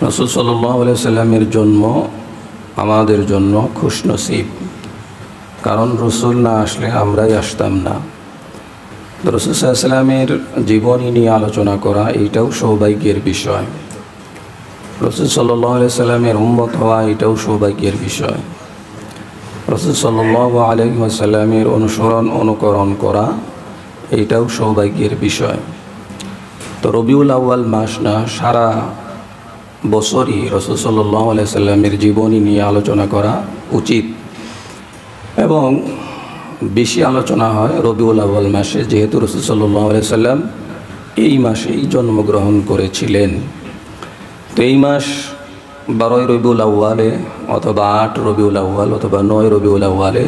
রাসূল সাল্লাল্লাহু আলাইহি সাল্লামের জন্ম আমাদের জন্য খুশনসিব, কারণ রসুল না আসলে আমরাই আসতাম না। রাসূল সাল্লাল্লাহু আলাইহি সাল্লামের জীবনী নিয়ে আলোচনা করা এইটাও সৌভাগ্যের বিষয়। রাসূল সাল্লাল্লাহু আলাইহি সাল্লামের উম্মত হওয়া এটাও সৌভাগ্যের বিষয়। রাসূল সাল্লাল্লাহু আলাইহি ওয়াসাল্লামের অনুকরণ করা এইটাও সৌভাগ্যের বিষয়। তো রবিউল আউয়াল মাস না, সারা বছরই রাসূল সাল্লাল্লাহু আলাইহি সাল্লামের জীবনী নিয়ে আলোচনা করা উচিত এবং বেশি আলোচনা হয় রবিউল আউয়াল মাসে, যেহেতু রাসূল সাল্লাল্লাহু আলাইহি সাল্লাম এই মাসেই জন্মগ্রহণ করেছিলেন। তো এই মাস 12 রবিউল আউয়ালে অথবা 8 রবিউল আউয়াল অথবা 9 রবিউল আউয়ালে,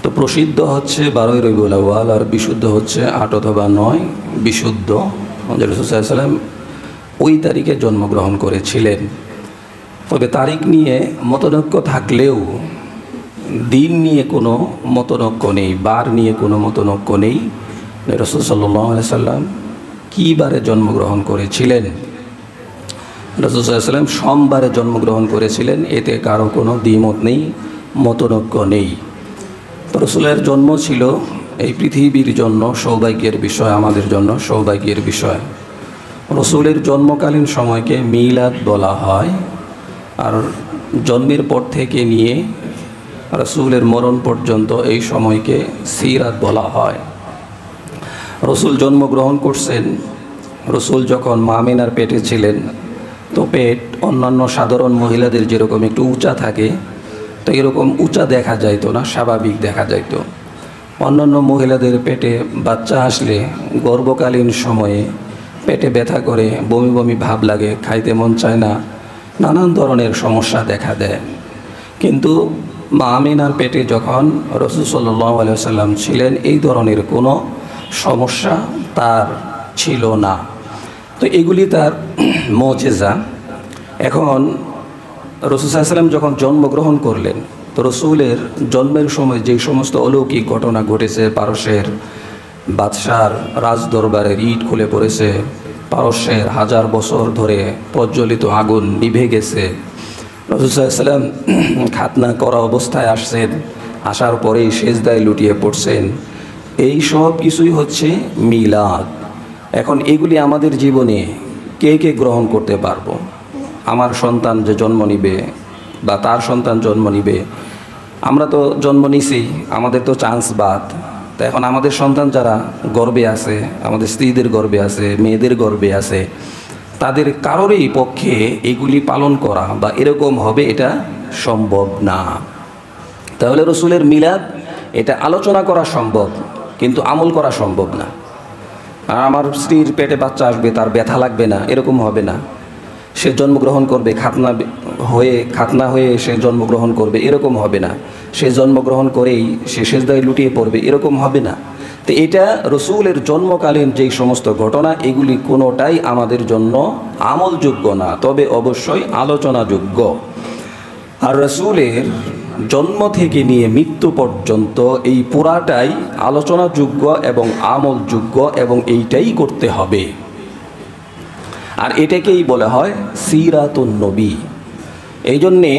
তো প্রসিদ্ধ হচ্ছে 12 রবিউল আউয়াল আর বিশুদ্ধ হচ্ছে 8 অথবা 9 বিশুদ্ধ। রাসূল সাল্লাল্লাহু আলাইহি সাল্লাম ওই তারিখে জন্মগ্রহণ করেছিলেন। তবে তারিখ নিয়ে মতনৈক্য থাকলেও দিন নিয়ে কোনো মতনৈক্য নেই, বার নিয়ে কোনো মতনৈক্য নেই। রাসূল সাল্লাল্লাহু আলাইহি সাল্লাম কী বারে জন্মগ্রহণ করেছিলেন? রাসূল সাল্লাল্লাহু আলাইহি সাল্লাম সোমবারে জন্মগ্রহণ করেছিলেন, এতে কারো কোনো দ্বিমত নেই, মতনৈক্য নেই। তো রাসূলের জন্ম ছিল এই পৃথিবীর জন্য সৌভাগ্যের বিষয়, আমাদের জন্য সৌভাগ্যের বিষয়। রসুলের জন্মকালীন সময়কে মিলাদ বলা হয়, আর জন্মের পর থেকে নিয়ে রসুলের মরণ পর্যন্ত এই সময়কে সিরাত বলা হয়। রসুল জন্মগ্রহণ করছেন, রসুল যখন মা আমিনার পেটে ছিলেন, তো পেট অন্যান্য সাধারণ মহিলাদের যেরকম একটু উঁচা থাকে, তো এরকম উঁচা দেখা যাইতো না, স্বাভাবিক দেখা যাইতো। অন্যান্য মহিলাদের পেটে বাচ্চা আসলে গর্ভকালীন সময়ে পেটে ব্যথা করে, বমি বমি ভাব লাগে, খাইতে মন চায় না, নানান ধরনের সমস্যা দেখা দেয়। কিন্তু মা আমিনার পেটে যখন রাসূল সাল্লাল্লাহু আলাইহি ওয়াসাল্লাম ছিলেন, এই ধরনের কোনো সমস্যা তার ছিল না। তো এগুলি তার মুজিজা। এখন রাসূল সাল্লাল্লাহু আলাইহি ওয়াসাল্লাম যখন জন্মগ্রহণ করলেন, তো রসুলের জন্মের সময় যে সমস্ত অলৌকিক ঘটনা ঘটেছে, পারস্যের বাদশার রাজদরবারের ইট খুলে পড়েছে, পারস্যের 1000 বছর ধরে প্রজ্বলিত আগুন নিভে গেছে, রাসূল সাল্লাল্লাহু আলাইহি ওয়াসাল্লাম খাতনা করা অবস্থায় আসছেন, আসার পরেই সেজদায় লুটিয়ে পড়ছেন, এই সব কিছুই হচ্ছে মিলাদ। এখন এগুলি আমাদের জীবনে কে কে গ্রহণ করতে পারবো? আমার সন্তান যে জন্ম নিবে বা তার সন্তান জন্ম নিবে, আমরা তো জন্ম নিছি, আমাদের তো চান্স বাদ। তো এখন আমাদের সন্তান যারা গর্ভে আছে, আমাদের স্ত্রীদের গর্ভে আছে, মেয়েদের গর্ভে আছে, তাদের কারোরই পক্ষে এগুলি পালন করা বা এরকম হবে এটা সম্ভব না। তাহলে রসুলের মিলাদ এটা আলোচনা করা সম্ভব, কিন্তু আমল করা সম্ভব না। আর আমার স্ত্রীর পেটে বাচ্চা আসবে, তার ব্যথা লাগবে না, এরকম হবে না। সে জন্মগ্রহণ করবে, খাতনা হয়ে সে জন্মগ্রহণ করবে, এরকম হবে না। সে জন্মগ্রহণ করেই সে সেজদায় লুটিয়ে পড়বে, এরকম হবে না। তো এটা রসুলের জন্মকালীন যেই সমস্ত ঘটনা, এগুলি কোনোটাই আমাদের জন্য আমলযোগ্য না, তবে অবশ্যই আলোচনাযোগ্য। আর রসুলের জন্ম থেকে নিয়ে মৃত্যু পর্যন্ত এই পুরাটাই আলোচনাযোগ্য এবং আমলযোগ্য, এবং এইটাই করতে হবে। আর এটাকেই বলা হয় সিরাতুন নবী। এই জন্যে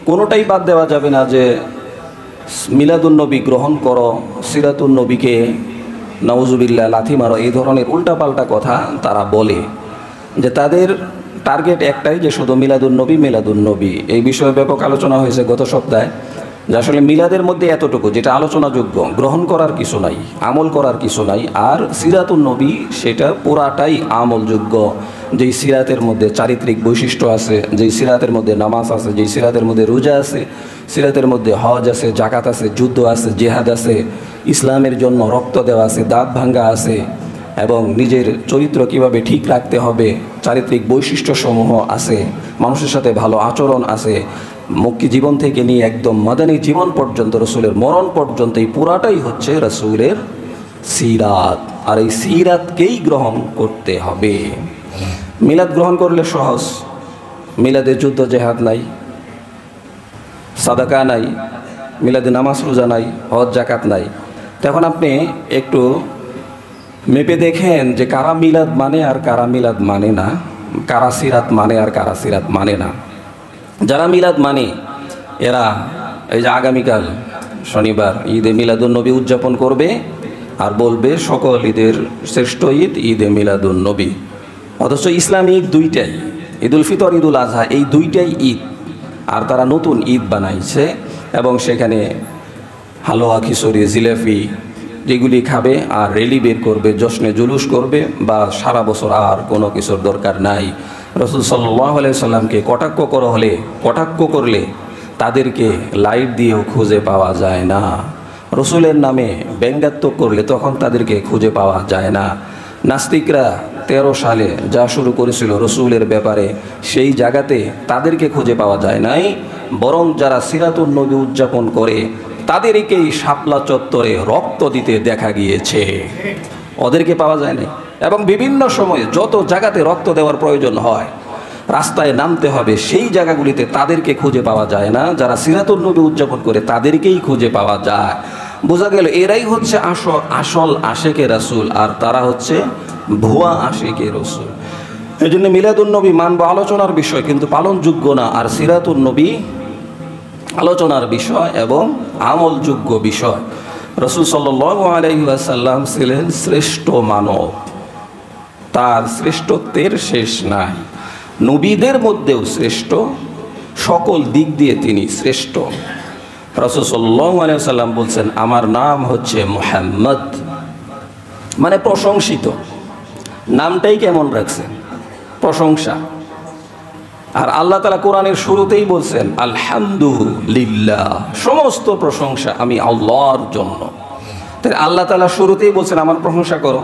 কোনোটাই বাদ দেওয়া যাবে না যে মিলাদুন নবী গ্রহণ করো, সিরাতুন নবীকে নাউজুবিল্লাহ লাথি মারো, এই ধরনের উল্টাপাল্টা কথা তারা বলে। যে তাদের টার্গেট একটাই, যে শুধু মিলাদুন নবী। এই বিষয়ে ব্যাপক আলোচনা হয়েছে গত সপ্তাহে, যে আসলে মিলাদের মধ্যে এতটুকু যেটা আলোচনাযোগ্য, গ্রহণ করার কিছু নাই, আমল করার কিছু নাই। আর সিরাতুন নবী সেটা পুরাটাই আমলযোগ্য। যেই সিরাতের মধ্যে চারিত্রিক বৈশিষ্ট্য আছে, যেই সিরাতের মধ্যে নামাজ আছে, যেই সিরাতের মধ্যে রোজা আছে, সিরাতের মধ্যে হজ আছে, জাকাত আছে, যুদ্ধ আছে, জেহাদ আছে, ইসলামের জন্য রক্ত দেওয়া আছে, দাঁত ভাঙ্গা আছে, এবং নিজের চরিত্র কিভাবে ঠিক রাখতে হবে, চারিত্রিক বৈশিষ্ট্যসমূহ আছে, মানুষের সাথে ভালো আচরণ আছে, মক্কি জীবন থেকে নিয়ে একদম মাদানী জীবন পর্যন্ত, রসুলের মরণ পর্যন্ত, এই পুরাটাই হচ্ছে রসুলের সিরাত। আর এই সিরাতকেই গ্রহণ করতে হবে। মিলাদ গ্রহণ করলে সহজ। মিলাদে যুদ্ধ জেহাদ নাই, সাদাকা নাই, মিলাদে নামাজ রোজা নাই, হজ জাকাত নাই। তো এখন আপনি একটু মেপে দেখেন যে কারা মিলাদ মানে আর কারা মিলাদ মানে না। কারা সিরাত মানে আর কারা সিরাত মানে না। যারা মিলাদ মানে এরা এই যে আগামীকাল শনিবার ঈদে মিলাদুন্নবী উদযাপন করবে আর বলবে সকল ঈদের শ্রেষ্ঠ ঈদ ঈদে মিলাদুন্নবী। অথচ ইসলামী ঈদ দুইটাই, ঈদুল ফিতর ঈদুল আজহা, এই দুইটাই ঈদ। আর তারা নতুন ঈদ বানাইছে এবং সেখানে হালুয়া, খিচুড়ি, জিলাপি যেগুলি খাবে আর র্যালি বের করবে, জশ্নে জুলুস করবে, বা সারা বছর আর কোনো কিছুর দরকার নাই। রাসূল সাল্লাল্লাহু আলাইহি সাল্লামকে কটাক্ষ করলে তাদেরকে লাইট দিয়েও খুঁজে পাওয়া যায় না। রসুলের নামে ব্যঙ্গাত্মক করলে তখন তাদেরকে খুঁজে পাওয়া যায় না। নাস্তিকরা 13 সালে যা শুরু করেছিল রসুলের ব্যাপারে, সেই জায়গাতে তাদেরকে খুঁজে পাওয়া যায় নাই, বরং যারা সিরাতুন নবী উদযাপন করে তাদেরকেই শাপলা চত্বরে রক্ত দিতে দেখা গিয়েছে, ওদেরকে পাওয়া যায় না। এবং বিভিন্ন সময়ে যত জায়গাতে রক্ত দেওয়ার প্রয়োজন হয়, রাস্তায় নামতে হবে, সেই জায়গাগুলিতে তাদেরকে খুঁজে পাওয়া যায় না। যারা সিরাতুন নবী উদযাপন করে তাদেরকেই খুঁজে পাওয়া যায়। বোঝা গেল এরাই হচ্ছে আসল আশেকে রাসূল, আর তারা হচ্ছে ভুয়া আশেকে রাসূল। এই জন্য মিলাদুন্নবী মানব আলোচনার বিষয়, কিন্তু পালনযোগ্য না। আর সিরাতুন্নবী আলোচনার বিষয় এবং আমলযোগ্য বিষয়। রাসূল সাল্লাল্লাহু আলাইহি ওয়াসাল্লাম ছিলেন শ্রেষ্ঠ মানব, তার শ্রেষ্ঠত্বের শেষ নাই। নবীদের মধ্যেও শ্রেষ্ঠ, সকল দিক দিয়ে তিনি শ্রেষ্ঠ। রাসূল সাল্লাল্লাহু আলাইহি ওয়াসাল্লাম বলছেন, আমার নাম হচ্ছে মুহাম্মদ, মানে প্রশংসিত। নামটাই কেমন রাখছেন? প্রশংসা। আর আল্লাহ তাআলা কোরআনের শুরুতেই বলছেন আলহামদুলিল্লাহ, সমস্ত প্রশংসা আমি আল্লাহর জন্য। তাই আল্লাহ তাআলা শুরুতেই বলছেন আমার প্রশংসা করো।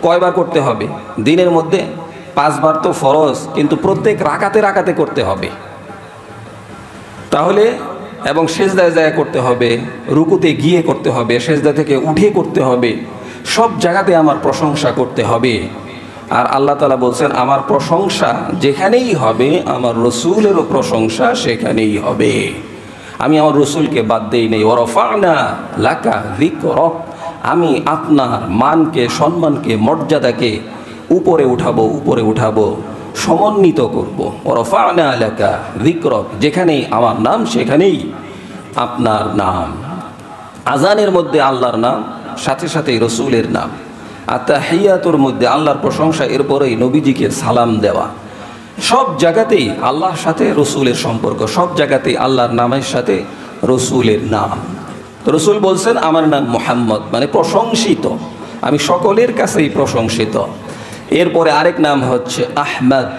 কয়বার করতে হবে? দিনের মধ্যে 5 বার তো ফরজ, কিন্তু প্রত্যেক রাকাতে করতে হবে। তাহলে এবং সেজদায় যায় করতে হবে, রুকুতে গিয়ে করতে হবে, সেজদা থেকে উঠে করতে হবে, সব জায়গাতে আমার প্রশংসা করতে হবে। আর আল্লাহ তাআলা বলছেন আমার প্রশংসা যেখানেই হবে আমার রসুলেরও প্রশংসা সেখানেই হবে। আমি আমার রসুলকে বাদ দেই নেই। ওয়ারফা'না লাকা যিকরাক, আমি আপনার মানকে, সম্মানকে, মর্যাদাকে উপরে উঠাবো, সমন্বিত করব। ওয়ারফা'না লাকা যিকরাক, যেখানেই আমার নাম সেখানেই আপনার নাম। আজানের মধ্যে আল্লাহর নাম, সাথে সাথে রসুলের নাম। আত্তাহিয়াতুর মধ্যে আল্লাহর প্রশংসা, এরপরেই নবীজিকে সালাম দেওয়া। সব জায়গাতেই আল্লাহর সাথে রসুলের সম্পর্ক, সব জায়গাতেই আল্লাহর নামের সাথে রসুলের নাম। রসুল বলছেন আমার নাম মুহাম্মদ, মানে প্রশংসিত, আমি সকলের কাছেই প্রশংসিত। এরপরে আরেক নাম হচ্ছে আহমদ,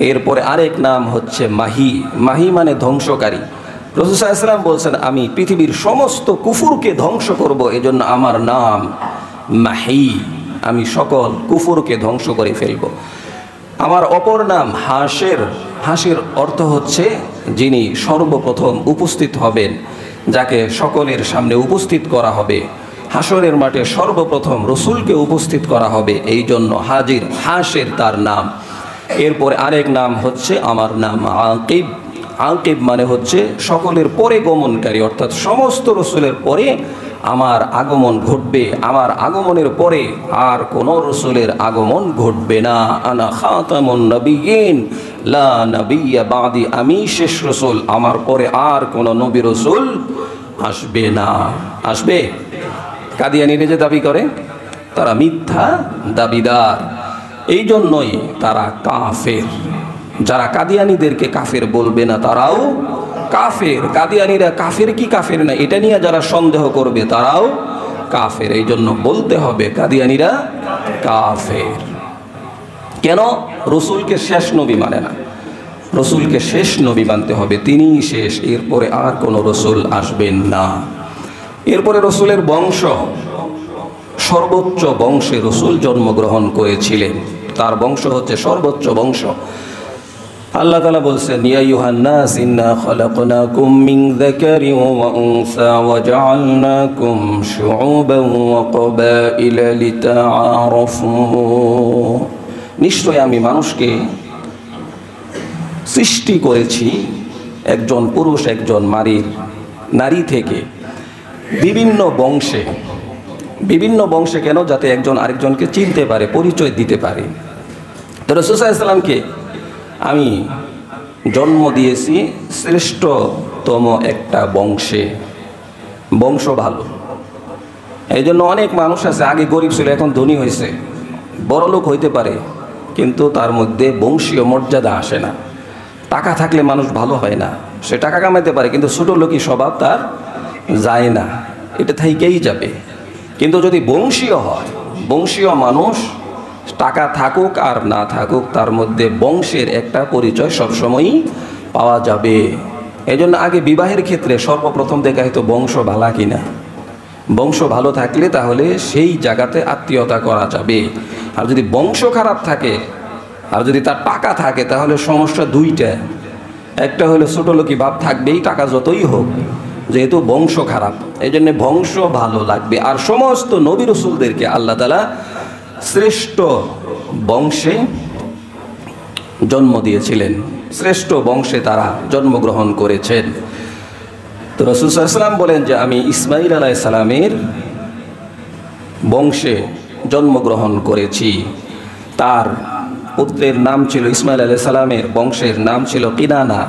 এরপরে আরেক নাম হচ্ছে মাহি। মাহি মানে ধ্বংসকারী। রাসূল সাল্লাল্লাহু আলাইহি ওয়াসাল্লাম বলছেন আমি পৃথিবীর সমস্ত কুফুরকে ধ্বংস করব, এজন্য আমার নাম মাহি, আমি সকল কুফুরকে ধ্বংস করে ফেলব। আমার অপর নাম হাসের। হাসের অর্থ হচ্ছে যিনি সর্বপ্রথম উপস্থিত হবেন, যাকে সকলের সামনে উপস্থিত করা হবে। হাসরের মাঠে সর্বপ্রথম রসুলকে উপস্থিত করা হবে, এই জন্য হাজির, হাসের তার নাম। এরপরে আরেক নাম হচ্ছে আমার নাম আকিব। আকিব মানে হচ্ছে সকলের পরে গমনকারী, অর্থাৎ সমস্ত রসুলের পরে আমার আগমন ঘটবে, আমার আগমনের পরে আর কোন রসুলের আগমন ঘটবে না। আনা খাতামুন নবিয়্যিন লা নবিয়্যা বাদি, আমি শেষ রসুল, আমার পরে আর কোন নবী রসুল আসবে না। আসবে? কাদিয়ানীরা যে দাবি করে তারা মিথ্যা দাবিদার, এই জন্যই তারা কাফের। যারা কাদিয়ানীদেরকে কাফের বলবে না তারাও কাফের। কাদিয়ানীরা কাফের কি কাফের না এটা নিয়ে যারা সন্দেহ করবে তারাও কাফের। এই জন্য বলতে হবে কাদিয়ানীরা কাফের। কেন? রসুলকে শেষ নবী মানে না, রসুলকে শেষ নবী মানতে হবে, তিনিই শেষ, এরপরে আর কোনো রসুল আসবেন না। এরপরে রসুলের বংশ, সর্বোচ্চ বংশে রসুল জন্মগ্রহণ করেছিলেন, তার বংশ হচ্ছে সর্বোচ্চ বংশ। আল্লাহ তাআলা বলছেন ইয়া আইয়ুহান নাস ইন্না খালাকনাকুম মিন যাকারিন ওয়া উনসা ওয়া জাআলনাকুম শুউবান ওয়া ক্বাবাইলা লিতাআরাফু, নিশ্চয় আমি মানুষকে সৃষ্টি করেছি একজন পুরুষ একজন নারী থেকে, বিভিন্ন বংশে। বিভিন্ন বংশে কেন? যাতে একজন আরেকজনকে চিনতে পারে, পরিচয় দিতে পারে। তো রাসূল সাল্লাল্লাহু আলাইহি ওয়াসাল্লামকে আমি জন্ম দিয়েছি শ্রেষ্ঠতম একটা বংশে, বংশ ভালো। এই জন্য অনেক মানুষ আছে আগে গরিব ছিল, এখন ধনী হয়েছে, বড় লোক হইতে পারে, কিন্তু তার মধ্যে বংশীয় মর্যাদা আসে না। টাকা থাকলে মানুষ ভালো হয় না, সে টাকা কামাইতে পারে কিন্তু ছোট লোকই স্বভাব তার যায় না, এটা থেকেই যাবে। কিন্তু যদি বংশীয় হয়, বংশীয় মানুষ টাকা থাকুক আর না থাকুক তার মধ্যে বংশের একটা পরিচয় সবসময়ই পাওয়া যাবে। এই জন্য আগে বিবাহের ক্ষেত্রে সর্বপ্রথম দেখা হয়তো বংশ ভালো কিনা। বংশ ভালো থাকলে তাহলে সেই জায়গাতে আত্মীয়তা করা যাবে। আর যদি বংশ খারাপ থাকে আর যদি তার টাকা থাকে তাহলে সমস্যা দুইটা। একটা হলো ছোট লোকই ভাব থাকবেই টাকা যতই হোক, যেহেতু বংশ খারাপ। এই জন্য বংশ ভালো লাগবে। আর সমস্ত নবী রাসূলদেরকে আল্লাহ তাআলা শ্রেষ্ঠ বংশে জন্ম দিয়েছিলেন, শ্রেষ্ঠ বংশে তারা জন্মগ্রহণ করেছেন। তো রাসূল সাল্লাল্লাহু আলাইহি ওয়াসাল্লাম বলেন যে আমি ইসমাঈল আলাইহিস সালামের বংশে জন্মগ্রহণ করেছি। তার পুত্রের নাম ছিল ইসমাঈল আলাইহিস সালামের বংশের নাম ছিল কিনানা।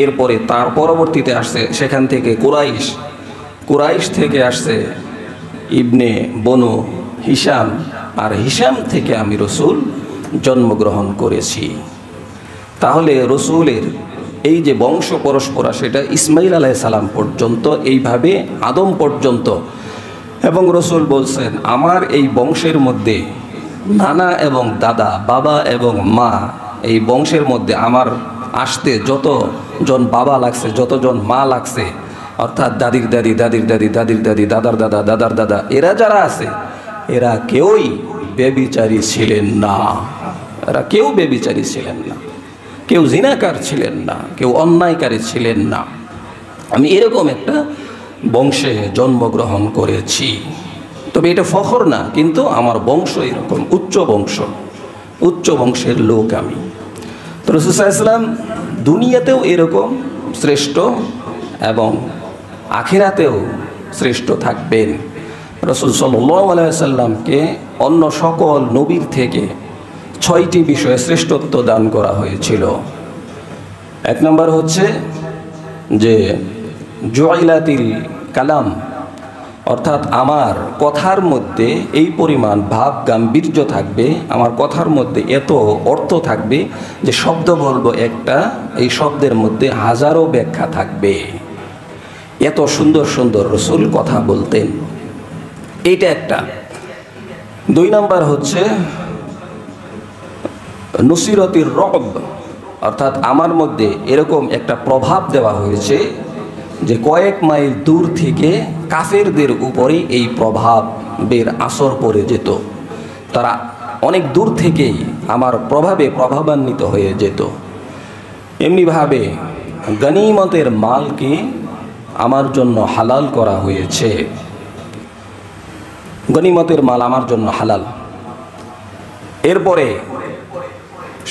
এরপরে তার পরবর্তীতে আসছে সেখান থেকে কুরাইশ, কুরাইশ থেকে আসছে ইবনে বনু হিশাম, আর হিশাম থেকে আমি রসুল জন্মগ্রহণ করেছি। তাহলে রসুলের এই যে বংশ পরস্পরা সেটা ইসমাঈল আলাইহিস সালাম পর্যন্ত, এইভাবে আদম পর্যন্ত। এবং রসুল বলছেন আমার এই বংশের মধ্যে নানা এবং দাদা, বাবা এবং মা, এই বংশের মধ্যে আমার আসতে যতজন বাবা লাগছে, যতজন মা লাগছে, অর্থাৎ দাদির দাদি, দাদির দাদি, দাদির দাদি, দাদার দাদা, দাদার দাদা, এরা যারা আছে এরা কেউই ব্যভিচারী ছিলেন না। এরা কেউ ব্যভিচারী ছিলেন না, কেউ জিনাকার ছিলেন না, কেউ অন্যায়কারী ছিলেন না। আমি এরকম একটা বংশে জন্মগ্রহণ করেছি। তবে এটা ফখর না, কিন্তু আমার বংশ এরকম উচ্চ বংশ, উচ্চ বংশের লোক আমি। তো রাসূল সাল্লাল্লাহু আলাইহি ওয়াসাল্লাম দুনিয়াতেও এরকম শ্রেষ্ঠ এবং আখিরাতেও শ্রেষ্ঠ থাকবেন। রাসূল সাল্লাল্লাহু আলাইহি ওয়াসাল্লামকে অন্য সকল নবীর থেকে 6টি বিষয়ে শ্রেষ্ঠত্ব দান করা হয়েছিল। এক নম্বর হচ্ছে যে জুইলাতিল কালাম, অর্থাৎ আমার কথার মধ্যে এই পরিমাণ ভাব গাম্ভীর্য থাকবে, আমার কথার মধ্যে এত অর্থ থাকবে যে শব্দ বলবো একটা, এই শব্দের মধ্যে হাজারো ব্যাখ্যা থাকবে। এত সুন্দর সুন্দর রসুল কথা বলতেন, এইটা একটা। 2 নম্বর হচ্ছে নুসিরতির রব, অর্থাৎ আমার মধ্যে এরকম একটা প্রভাব দেওয়া হয়েছে যে কয়েক মাইল দূর থেকে কাফেরদের উপরেই এই প্রভাবের আসর পড়ে যেত। তারা অনেক দূর থেকেই আমার প্রভাবে প্রভাবান্বিত হয়ে যেত। এমনিভাবে গনিমতের মালকে আমার জন্য হালাল করা হয়েছে। গনিমতের মাল আমার জন্য হালাল। এরপরে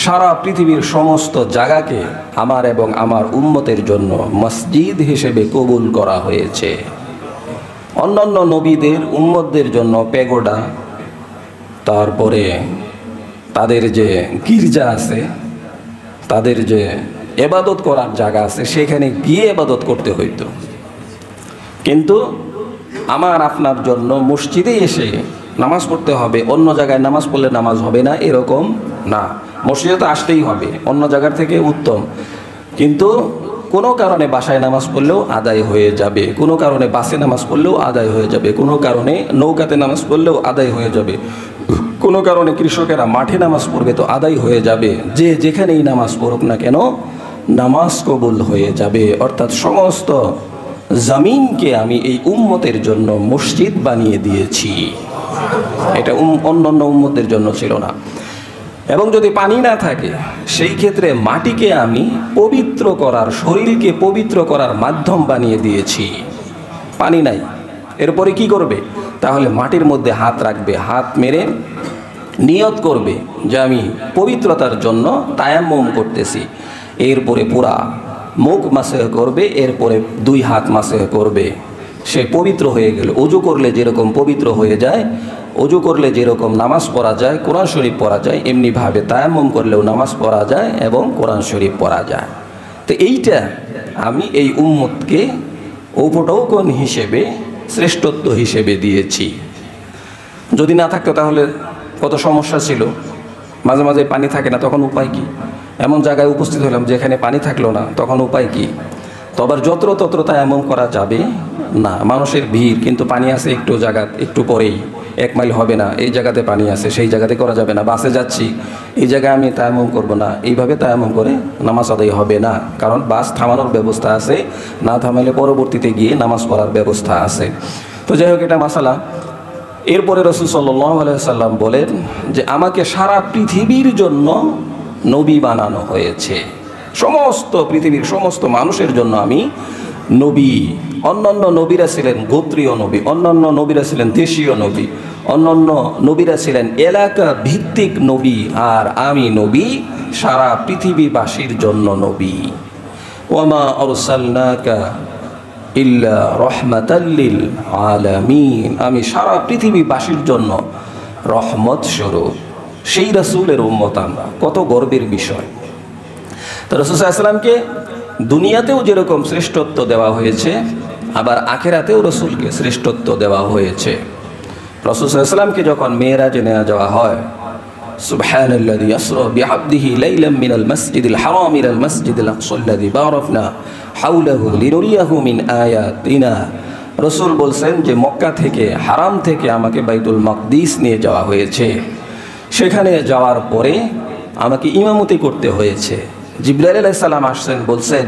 সারা পৃথিবীর সমস্ত জায়গাকে আমার এবং আমার উম্মতের জন্য মসজিদ হিসেবে কবুল করা হয়েছে। অন্যান্য নবীদের উম্মতদের জন্য প্যাগোডা, তারপরে তাদের যে গির্জা আছে, তাদের যে ইবাদত করার জায়গা আছে, সেখানে গিয়ে ইবাদত করতে হইতো। কিন্তু আমার আপনার জন্য মসজিদে এসে নামাজ পড়তে হবে, অন্য জায়গায় নামাজ পড়লে নামাজ হবে না এরকম না, মসজিদে তো আসতেই হবে, অন্য জায়গার থেকে উত্তম। কিন্তু কোনো কারণে বাসায় নামাজ পড়লেও আদায় হয়ে যাবে, কোনো কারণে বাসে নামাজ পড়লেও আদায় হয়ে যাবে, কোনো কারণে নৌকাতে নামাজ পড়লেও আদায় হয়ে যাবে, কোনো কারণে কৃষকেরা মাঠে নামাজ পড়বে তো আদায় হয়ে যাবে। যে যেখানেই নামাজ পড়ুক না কেন নামাজ কবুল হয়ে যাবে। অর্থাৎ সমস্ত জমিনকে আমি এই উম্মতের জন্য মসজিদ বানিয়ে দিয়েছি। এটা অন্যান্য উম্মতের জন্য ছিল না। এবং যদি পানি না থাকে সেই ক্ষেত্রে মাটিকে আমি পবিত্র করার, শরীরকে পবিত্র করার মাধ্যম বানিয়ে দিয়েছি। পানি নাই, এরপরে কি করবে? তাহলে মাটির মধ্যে হাত রাখবে, হাত মেরে নিয়ত করবে যে আমি পবিত্রতার জন্য তায়াম্মুম করতেছি। এরপরে পুরা মুখ মাসে করবে, এরপরে 2 হাত মাসে করবে, সে পবিত্র হয়ে গেল। ওযু করলে যেরকম পবিত্র হয়ে যায় অজু করলে যেরকম নামাজ পড়া যায়, কোরআন শরীফ পড়া যায়, এমনিভাবে তায়াম্মুম করলেও নামাজ পড়া যায় এবং কোরআন শরীফ পড়া যায়। তো এইটা আমি এই উম্মতকে উপটৌকন হিসেবে, শ্রেষ্ঠত্ব হিসেবে দিয়েছি। যদি না থাকতো তাহলে কত সমস্যা ছিল। মাঝে মাঝে পানি থাকে না, তখন উপায় কি? এমন জায়গায় উপস্থিত হলাম যেখানে পানি থাকলো না, তখন উপায় কি? তো আবার যত্র তত্র তায়াম্মুম করা যাবে না। মানুষের ভিড়, কিন্তু পানি আছে একটু জায়গা, একটু পরেই 1 মাইল হবে না, এই জায়গাতে পানি আছে, সেই জায়গাতে করা যাবে না। বাসে যাচ্ছি, এই জায়গায় আমি তায়াম্মুম করব না, এইভাবে তায়াম্মুম করে নামাজ আদায় হবে না, কারণ বাস থামানোর ব্যবস্থা আছে, না থামাইলে পরবর্তীতে গিয়ে নামাজ পড়ার ব্যবস্থা আছে। তো যাই হোক, এটা মাসালা। এরপরে রাসূল সাল্লাল্লাহু আলাইহি সাল্লাম বলেন যে আমাকে সারা পৃথিবীর জন্য নবী বানানো হয়েছে, সমস্ত পৃথিবীর সমস্ত মানুষের জন্য আমি নবী। অন্যান্য নবীরা ছিলেন গোত্রীয় নবী, অন্যান্য নবীরা ছিলেন দেশীয় নবী, অন্যান্য নবীরা ছিলেন এলাকা ভিত্তিক নবী, আর আমি নবী সারা পৃথিবীবাসীর জন্য নবী। ওয়ামা আরসালনাকা ইল্লা রাহমাতাল লিল আলামিন, আমি সারা পৃথিবীবাসীর জন্য রহমত স্বরূপ। সেই রাসূলের উম্মত আমরা, কত গর্বের বিষয়। তো রাসূল সাল্লাল্লাহু আলাইহি ওয়াসাল্লামকে দুনিয়াতেও যেরকম শ্রেষ্ঠত্ব দেওয়া হয়েছে, আবার আখিরাতেও রাসূলকে শ্রেষ্ঠত্ব দেওয়া হয়েছে। রাসূল সাল্লাল্লাহু আলাইহি ওয়াসাল্লামকে যখন মেরাজে নেওয়া যাওয়া হয়, সুবহানাল্লাযী আসরা বিআবদিহি লাইলাম মিনাল মাসজিদিল হারাম ইলাল মাসজিদিল আকসাল্লাযী বারাকনা হাওলাহু লিনুরিয়াহু মিন আয়াতিনা। রাসূল বলছেন যে মক্কা থেকে, হারাম থেকে আমাকে বাইতুল মাকদিস নিয়ে যাওয়া হয়েছে। সেখানে যাওয়ার পরে আমাকে ইমামতি করতে হয়েছে। জিবরাইল আলাইহিস সালাম আসছেন, বলছেন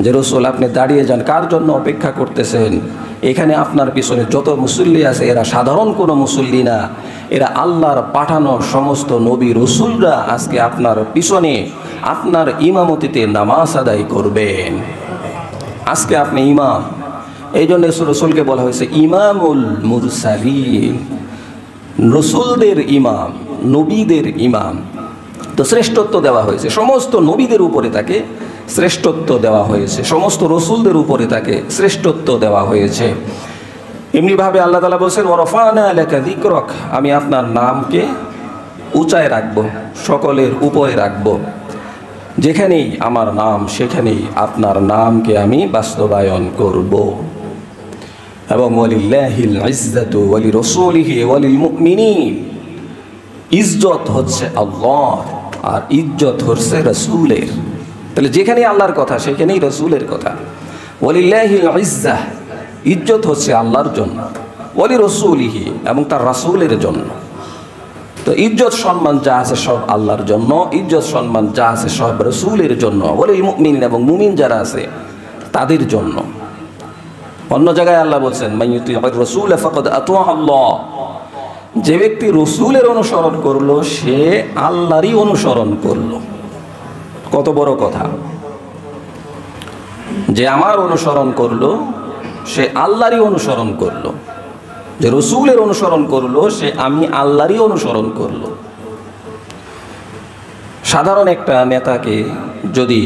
যে রাসূল আপনি দাঁড়িয়ে যান, কার জন্য অপেক্ষা করতেছেন? এখানে আপনার পিছনে যত মুসল্লি আছে এরা সাধারণ কোনো মুসল্লি না, এরা আল্লাহর পাঠানো সমস্ত নবী রসুলরা আজকে আপনার পিছনে আপনার ইমামতিতে নামাজ আদায় করবেন। আজকে আপনি ইমাম। এই জন্য রসুলকে বলা হয়েছে ইমামুল মুরসালিন, রসুলদের ইমাম, নবীদের ইমাম। তো শ্রেষ্ঠত্ব দেওয়া হয়েছে সমস্ত নবীদের উপরে, তাকে শ্রেষ্ঠত্ব দেওয়া হয়েছে, সমস্ত রসুলদের উপরে তাকে শ্রেষ্ঠত্ব দেওয়া হয়েছে। এমনিভাবে আল্লাহ তাআলা বলছেন ওয়ারাফানা লাকা যিকরাক, আমি আপনার নামকে উঁচায় রাখব, সকলের উপরে রাখব। যেখানেই আমার নাম সেখানেই আপনার নামকে আমি বাস্তবায়ন করব। এবং ওয়ালিল্লাহিল ইজ্জাতু ওয়ালিরাসূলিহি ওয়ালিল মুমিনিন, ইজ্জত হচ্ছে আল্লাহর আর ইজ্জত হচ্ছে রাসূলের। তাহলে যেখানেই আল্লাহর কথা সেখানেই রাসূলের কথা। ওয়ালিল্লাহিল ইজ্জাহ, ইজ্জত হচ্ছে আল্লাহর জন্য, ওয়ালিরাসূলিহি এবং তার রাসূলের জন্য। তো ইজ্জত সম্মান যা আছে সব আল্লাহর জন্য, ইজ্জত সম্মান যা আছে সব রাসূলের জন্য, ওয়ালিল মুমিনিন এবং মুমিন যারা আছে তাদের জন্য। অন্য জায়গায় আল্লাহ বলছেন মাইয়ুতিউর রাসূল ফাকাদ আতা আল্লাহ, যে ব্যক্তি রসুলের অনুসরণ করলো সে আল্লাহরই অনুসরণ করলো। কত বড় কথা, যে আমার অনুসরণ করলো সে আল্লাহরই অনুসরণ করলো, যে রসুলের অনুসরণ করলো সে আমি আল্লাহরই অনুসরণ করলো। সাধারণ একটা নেতাকে যদি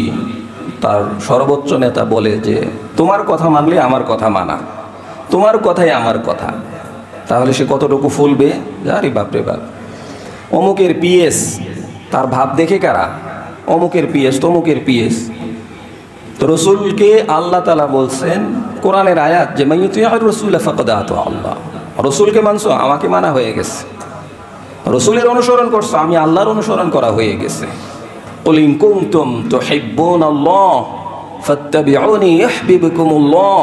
তার সর্বোচ্চ নেতা বলে যে তোমার কথা মানলে আমার কথা মানা, তোমার কথাই আমার কথা, তাহলে সে কতটুকু ফুলবে? আরে বাপরে বাপ, অমুকের পিএস, তার ভাব দেখে কারা? অমুকের পিএস, তমুকের পিএস। তো রসুলকে আল্লাহ তাআলা বলছেন কোরআনের আয়াত যে মাইয়ুতিউর রাসূল ফাকাদ আতা আল্লাহ, রসুলকে মানছো, আমাকে মানা হয়ে গেছে। রসুলের অনুসরণ করছো, আমি আল্লাহর অনুসরণ করা হয়ে গেছে। কুল ইন কুনতুম তুহিব্বুনাল্লাহ ফাত্তাবিউনি ইউহিব্বুকুমুল্লাহ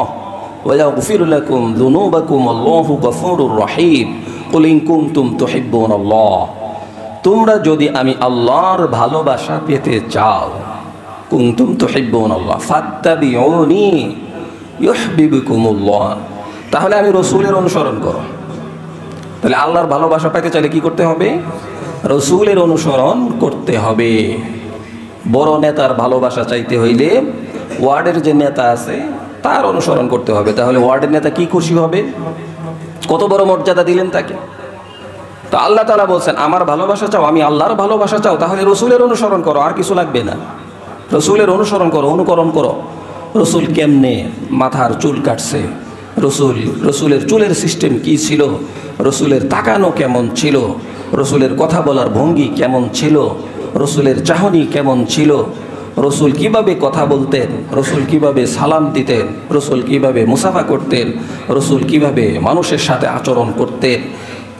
ويغفر لكم ذنوبكم والله غفور رحيم قل إن كنتم تحبون الله, তোমরা যদি আমি আল্লাহর ভালোবাসা পেতে চাও, কুনতুম তুহিব্বুনাল্লাহ ফাত্তাবিউনি ইউহিব্বুকুমুল্লাহ, তাহলে আমি রসুলের অনুসরণ করো। তাহলে আল্লাহর ভালোবাসা পেতে চাইলে কি করতে হবে? রসুলের অনুসরণ করতে হবে। বড় নেতার ভালোবাসা চাইতে হইলে ওয়ার্ডের যে নেতা আছে তার অনুসরণ করতে হবে। তাহলে ওয়ার্ডের নেতা কি খুশি হবে? কত বড় মর্যাদা দিলেন তাকে। তো আল্লাহ তাআলা বলছেন আমার ভালোবাসা চাও, আমি আল্লাহর ভালোবাসা চাও, তাহলে রসুলের অনুসরণ করো, আর কিছু লাগবে না। রসুলের অনুসরণ করো, অনুকরণ করো। রসুল কেমনে মাথার চুল কাটছে, রসুলের চুলের সিস্টেম কি ছিল, রসুলের তাকানো কেমন ছিল, রসুলের কথা বলার ভঙ্গি কেমন ছিল, রসুলের চাহনি কেমন ছিল, রসুল কিভাবে কথা বলতেন, রসুল কিভাবে সালাম দিতেন, রসুল কিভাবে মুসাফা করতেন, রসুল কিভাবে মানুষের সাথে আচরণ করতেন,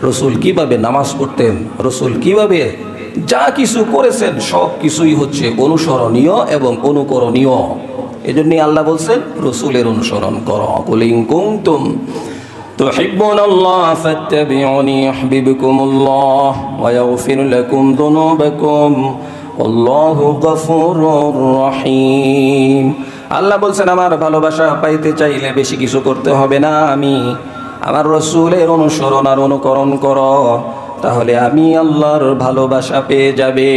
রসুল কিভাবে নামাজ পড়তেন, রসুল কিভাবে যা কিছু করেছেন সব কিছুই হচ্ছে অনুসরণীয় এবং অনুকরণীয়। এজন্যই আল্লাহ বলছেন রসুলের অনুসরণ করো। কুল ইন কুনতুম তুহিব্বুনাল্লাহ ফাত্তাবিউনি ইউহিব্বুকুমুল্লাহ ওয়া ইয়াগফির লাকুম যুনুবাকুম আল্লাহু গফুরুর রহিম। আল্লাহ বলছেন আমার ভালোবাসা পাইতে চাইলে বেশি কিছু করতে হবে না, আমি আমার রসুলের অনুসরণ আর অনুকরণ করো, তাহলে আমি আল্লাহর ভালোবাসা পেয়ে যাবে।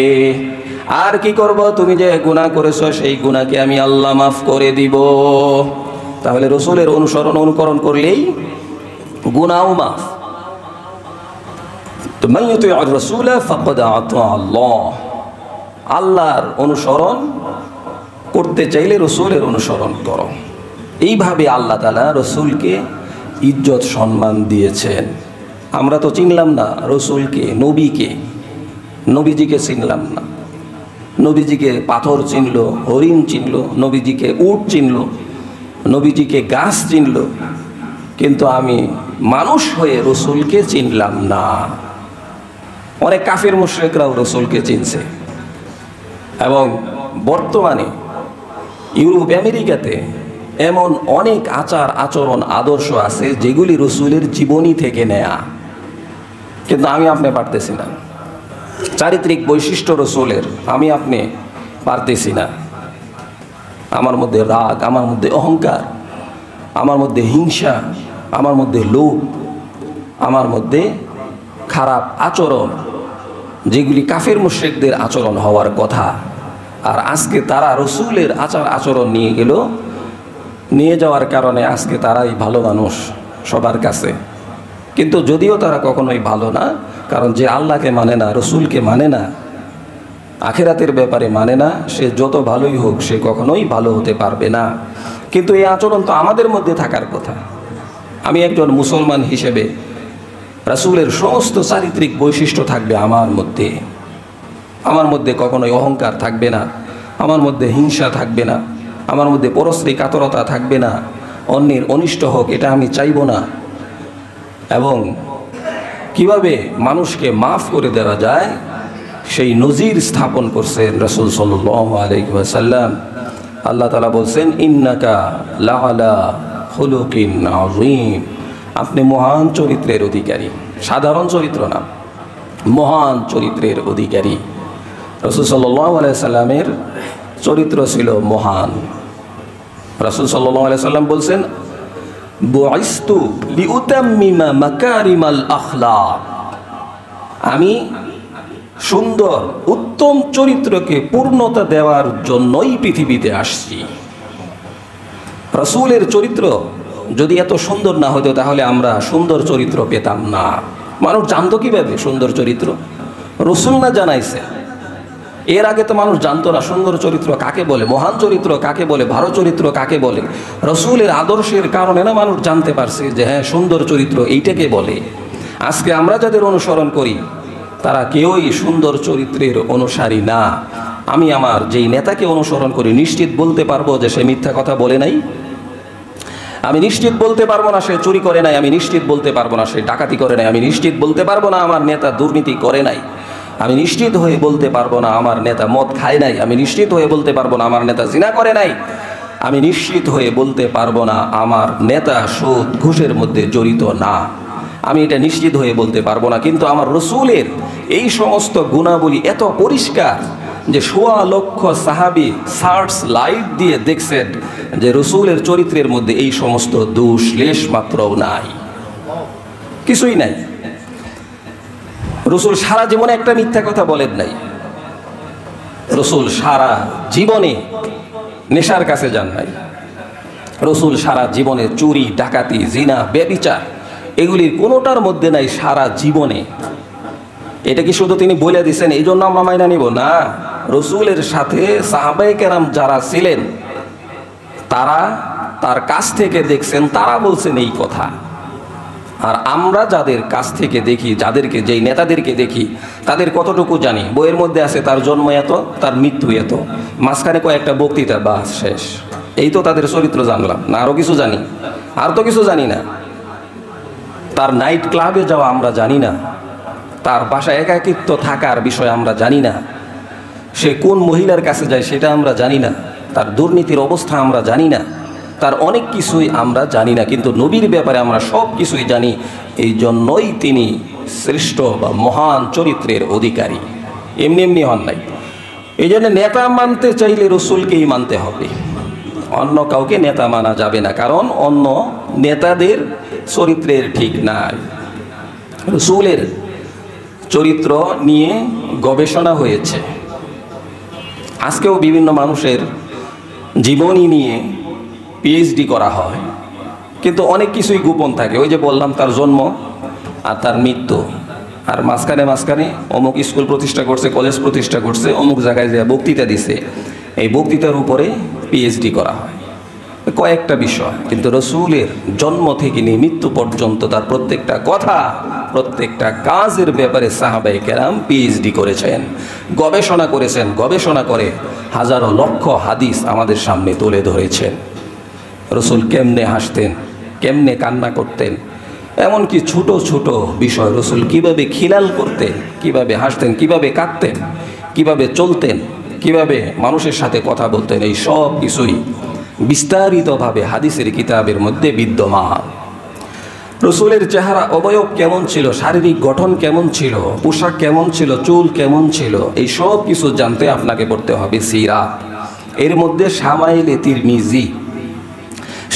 আর কি করব, তুমি যে গুনাহ করেছো সেই গুনাহকে আমি আল্লাহ মাফ করে দিব। তাহলে রসুলের অনুসরণ অনুকরণ করলেই গুনাহও মাফ। তো মান ইউতিউর রাসূলা ফাকাদ আতা আল্লাহ, আল্লাহর অনুসরণ করতে চাইলে রসুলের অনুসরণ করো। এইভাবে আল্লাহ তাআলা রসুলকে ইজ্জত সম্মান দিয়েছেন। আমরা তো চিনলাম না রসুলকে, নবীকে, নবীজিকে চিনলাম না। নবীজিকে পাথর চিনল, হরিণ চিনল, নবীজিকে উট চিনল, নবীজিকে গাছ চিনল, কিন্তু আমি মানুষ হয়ে রসুলকে চিনলাম না। অনেক কাফির মুশরিকরাও রসুলকে চিনছে, এবং বর্তমানে ইউরোপ আমেরিকাতে এমন অনেক আচার আচরণ আদর্শ আছে যেগুলি রসুলের জীবনী থেকে নেয়া, কিন্তু আমি আপনি পারতেছি না। চারিত্রিক বৈশিষ্ট্য রসুলের আমি আপনি পারতেছি না। আমার মধ্যে রাগ, আমার মধ্যে অহংকার, আমার মধ্যে হিংসা, আমার মধ্যে লোভ, আমার মধ্যে খারাপ আচরণ, যেগুলি কাফের মুশরিকদের আচরণ হওয়ার কথা। আর আজকে তারা রসুলের আচার আচরণ নিয়ে যাওয়ার কারণে আজকে তারাই ভালো মানুষ সবার কাছে। কিন্তু যদিও তারা কখনোই ভালো না, কারণ যে আল্লাহকে মানে না, রসুলকে মানে না, আখিরাতের ব্যাপারে মানে না, সে যত ভালোই হোক সে কখনোই ভালো হতে পারবে না। কিন্তু এই আচরণ তো আমাদের মধ্যে থাকার কথা। আমি একজন মুসলমান হিসেবে রাসূলের সমস্ত চারিত্রিক বৈশিষ্ট্য থাকবে আমার মধ্যে। আমার মধ্যে কখনোই অহংকার থাকবে না, আমার মধ্যে হিংসা থাকবে না, আমার মধ্যে পরশ্রী কাতরতা থাকবে না, অন্যের অনিষ্ট হোক এটা আমি চাইব না। এবং কিভাবে মানুষকে মাফ করে দেওয়া যায় সেই নজির স্থাপন করছেন রাসূল সাল্লাল্লাহু আলাইহি ওয়াসাল্লাম। আল্লাহ তাআলা বলছেন ইন্নাকা লাআলা খুলুকিন আযীম, আপনি মহান চরিত্রের অধিকারী। সাধারণ চরিত্র না, মহান চরিত্রের অধিকারী। রাসূল সাল্লাল্লাহু আলাইহি সাল্লামের চরিত্র ছিল মহান। রাসূল সাল্লাল্লাহু আলাইহি সাল্লাম বলছেন বুইসতু লিউতাম্মিমা মাকারিমাল আখলাক, আমি সুন্দর উত্তম চরিত্রকে পূর্ণতা দেওয়ার জন্যই পৃথিবীতে আসছি। রাসূলের চরিত্র যদি এত সুন্দর না হতো তাহলে আমরা সুন্দর চরিত্র পেতাম না। মানুষ জানতো কিভাবে সুন্দর চরিত্র? রাসূল না জানাইছে। এর আগে তো মানুষ জানতো না সুন্দর চরিত্র কাকে বলে, মহান চরিত্র কাকে বলে, ভালো চরিত্র কাকে বলে। রাসূলের আদর্শের কারণে না মানুষ জানতে পারছে যে হ্যাঁ সুন্দর চরিত্র এইটাকে বলে। আজকে আমরা যাদের অনুসরণ করি তারা কেউই সুন্দর চরিত্রের অনুসারী না। আমি আমার যেই নেতাকে অনুসরণ করি নিশ্চিত বলতে পারবো যে সে মিথ্যা কথা বলে নাই, আমি নিশ্চিত বলতে পারবো না সে চুরি করে নাই, আমি নিশ্চিত বলতে পারবো না সে ডাকাতি করে নাই, আমি নিশ্চিত বলতে পারবো না আমার নেতা দুর্নীতি করে নাই, আমি নিশ্চিত হয়ে বলতে পারবো না আমার নেতা মদ খায় নাই, আমি নিশ্চিত হয়ে বলতে পারবো না আমার নেতা জিনা করে নাই, আমি নিশ্চিত হয়ে বলতে পারবো না আমার নেতা সুদ ঘুষের মধ্যে জড়িত না, আমি এটা নিশ্চিত হয়ে বলতে পারবো না। কিন্তু আমার রসুলের এই সমস্ত গুণাবলী এত পরিষ্কার যে ১৬ লক্ষ সাহাবী সার্চ লাইট দিয়ে দেখছেন যে রসুলের চরিত্রের মধ্যে এই সমস্ত দোষ লেশ মাত্রও নাই, কিছুই নাই। রসুল সারা জীবনে একটা মিথ্যা কথা বলেন নাই। রসুল সারা জীবনে নেশার কাছে যান নাই। রসুল সারা জীবনে চুরি ডাকাতি জিনা ব্যভিচার এগুলির কোনোটার মধ্যে নাই সারা জীবনে। এটা কি শুধু তিনি বলে দিয়েছেন এই জন্য আমরা মাইনা নিব? না, রসুলের সাথে সাহাবায়ে কেরাম যারা ছিলেন তারা তার কাছ থেকে দেখছেন তারা বলছেন এই কথা। আর আমরা যাদের কাছ থেকে দেখি, যাদেরকে, যেই নেতাদেরকে দেখি, তাদের কতটুকু জানি? বইয়ের মধ্যে আছে তার জন্ম এত, তার মৃত্যু এত, মাঝখানে কয়েকটা বক্তৃতা, বাস শেষ। এই তো তাদের চরিত্র জানলাম না, আরও কিছু জানি? আর তো কিছু জানি না। তার নাইট ক্লাবে যাওয়া আমরা জানি না, তার বাসায় একাকিত্ব থাকার বিষয় আমরা জানি না, সে কোন মহিলার কাছে যায় সেটা আমরা জানি না, তার দুর্নীতির অবস্থা আমরা জানি না, তার অনেক কিছুই আমরা জানি না। কিন্তু নবীর ব্যাপারে আমরা সব কিছুই জানি। এই জন্যই তিনি শ্রেষ্ঠ বা মহান চরিত্রের অধিকারী, এমনি এমনি হন নাই। এই জন্য নেতা মানতে চাইলে রসুলকেই মানতে হবে, অন্য কাউকে নেতা মানা যাবে না, কারণ অন্য নেতাদের চরিত্রের ঠিক নাই। রসুলের চরিত্র নিয়ে গবেষণা হয়েছে। আজকেও বিভিন্ন মানুষের জীবনী নিয়ে পিএইচডি করা হয়, কিন্তু অনেক কিছুই গোপন থাকে। ওই যে বললাম, তার জন্ম আর তার মৃত্যু, আর মাঝখানে মাঝখানে অমুক স্কুল প্রতিষ্ঠা করছে, কলেজ প্রতিষ্ঠা করছে, অমুক জায়গায় যে বক্তৃতা দিছে, এই বক্তৃতার উপরে পিএইচডি করা হয়, কয়েকটা বিষয়। কিন্তু রসুলের জন্ম থেকে নিয়ে মৃত্যু পর্যন্ত তার প্রত্যেকটা কথা, প্রত্যেকটা কাজের ব্যাপারে সাহাবায়ে কেরাম পিএইচডি করেছেন, গবেষণা করেছেন। গবেষণা করে হাজারো লক্ষ হাদিস আমাদের সামনে তুলে ধরেছেন। রসুল কেমনে হাসতেন, কেমনে কান্না করতেন, এমনকি ছোট ছোট বিষয় রসুল কিভাবে খিলাল করতেন, কিভাবে হাসতেন, কিভাবে কাঁদতেন, কিভাবে চলতেন, কিভাবে মানুষের সাথে কথা বলতেন, এই সব কিছুই বিস্তারিতভাবে হাদিসের কিতাবের মধ্যে বিদ্যমান। রসুলের চেহারা অবয়ব কেমন ছিল, শারীরিক গঠন কেমন ছিল, পোশাক কেমন ছিল, চুল কেমন ছিল, এই সব কিছু জানতে আপনাকে পড়তে হবে সিরাত। এর মধ্যে শামাইলে তিরমিজি,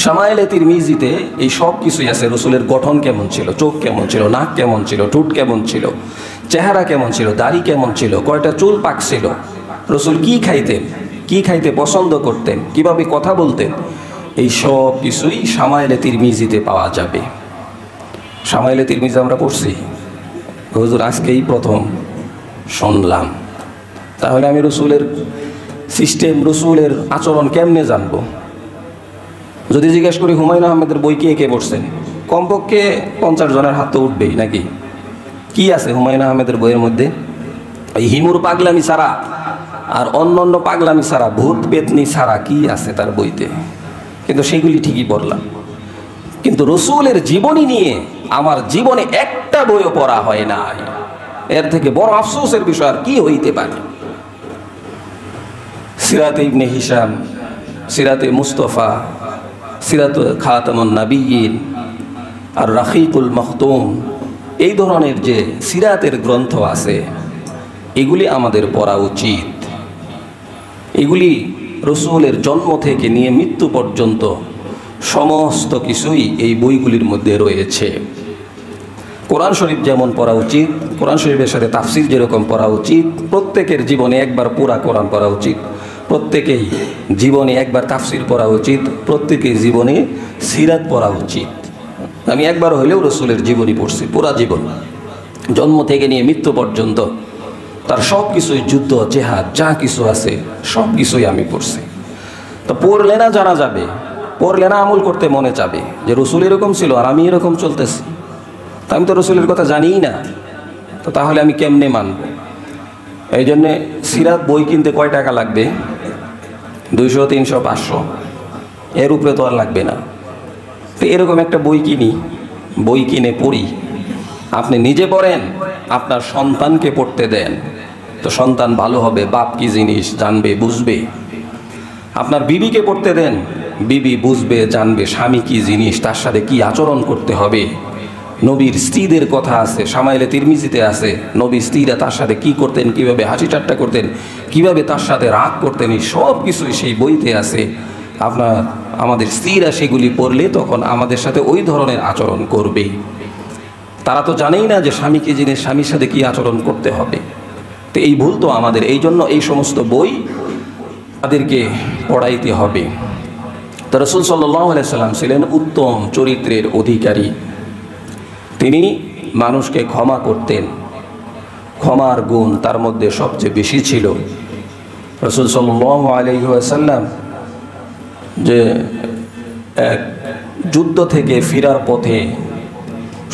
শামাইলে তিরমিজিতে এই সব কিছুই আছে। রসুলের গঠন কেমন ছিল, চোখ কেমন ছিল, নাক কেমন ছিল, ঠোঁট কেমন ছিল, চেহারা কেমন ছিল, দাড়ি কেমন ছিল, কয়টা চুল পাকছিল, রসুল কি খাইতেন, কি খাইতে পছন্দ করতেন, কিভাবে কথা বলতেন, এই সব কিছুই শামাইলে তিরমিজিতে পাওয়া যাবে। শামাইলে তিরমিজি আমরা পড়ছি, হুজুর আজকেই প্রথম শুনলাম। তাহলে আমি রসুলের সিস্টেম, রসুলের আচরণ কেমনে জানবো? যদি জিজ্ঞেস করি হুমায়ুন আহমেদের বই কে কে পড়ছেন, কমপক্ষে 50 জনের হাত তো উঠবেই নাকি? কি আছে হুমায়ুন আহমেদের বইয়ের মধ্যে? এই হিমুর পাগলামি ছাড়া আর অন্য পাগলামি ছাড়া, ভূত পেতনি ছাড়া কি আছে তার বইতে? কিন্তু সেগুলি ঠিকই পড়লাম। কিন্তু রসুলের জীবনী নিয়ে আমার জীবনে একটা বইও পড়া হয় নাই। এর থেকে বড় আফসোসের বিষয় আর কি হইতে পারে? সিরাতে ইবনে হিশাম, সিরাতে মুস্তফা, সিরাত খাতামুন নবিয়্যিন আর রাকিকুল মখতুম, এই ধরনের যে সিরাতের গ্রন্থ আছে, এগুলি আমাদের পড়া উচিত। এগুলি রসুলের জন্ম থেকে নিয়ে মৃত্যু পর্যন্ত সমস্ত কিছুই এই বইগুলির মধ্যে রয়েছে। কোরআন শরীফ যেমন পড়া উচিত, কোরআন শরীফের সাথে তাফসির যেরকম পড়া উচিত, প্রত্যেকের জীবনে একবার পুরা কোরআন পড়া উচিত, প্রত্যেকেই জীবনে একবার তাফসির পড়া উচিত, প্রত্যেকের জীবনে সিরাত পড়া উচিত। আমি একবার হলেও রসুলের জীবনী পড়ছি, পুরা জীবন, জন্ম থেকে নিয়ে মৃত্যু পর্যন্ত তার সব কিছুই, যুদ্ধ জেহাদ যা কিছু আছে সব কিছুই আমি পড়ছি। তো পড়লে না জানা যাবে, পড়লে না আমল করতে মনে চাবে যে রসুল এরকম ছিল আর আমি এরকম চলতেছি। তা আমি তো রসুলের কথা জানিই না, তো তাহলে আমি কেমনে মানব? এই জন্যে সিরাত বই কিনতে কয় টাকা লাগবে? 200, 300, 500, এর উপরে তো আর লাগবে না। তো এরকম একটা বই কিনি, বই কিনে পড়ি, আপনি নিজে পড়েন, আপনার সন্তানকে পড়তে দেন, তো সন্তান ভালো হবে, বাপ কি জিনিস জানবে, বুঝবে। আপনার বিবিকে পড়তে দেন, বিবি বুঝবে, জানবে স্বামী কি জিনিস, তার সাথে কি আচরণ করতে হবে। নবীর স্ত্রীদের কথা আছে, শামাইলে তিরমিজিতে আছে, নবীর স্ত্রীরা তার সাথে কি করতেন, কিভাবে হাসি ঠাট্টা করতেন, কিভাবে তার সাথে রাগ করতেন, এই সব কিছুই সেই বইতে আছে। আমাদের স্ত্রীরা সেগুলি পড়লে তখন আমাদের সাথে ওই ধরনের আচরণ করবে। তারা তো জানেই না যে স্বামী কি জিনিস, স্বামীর সাথে কি আচরণ করতে হবে। তো এই ভুল তো আমাদের, এই জন্য এই সমস্ত বই তাদেরকে পড়াইতে হবে। তো রাসূল সাল্লাল্লাহু আলাইহি সাল্লাম ছিলেন উত্তম চরিত্রের অধিকারী। তিনি মানুষকে ক্ষমা করতেন, ক্ষমার গুণ তার মধ্যে সবচেয়ে বেশি ছিল। রাসূল সাল্লাল্লাহু আলাইহি ওয়াসাল্লাম যে এক যুদ্ধ থেকে ফেরার পথে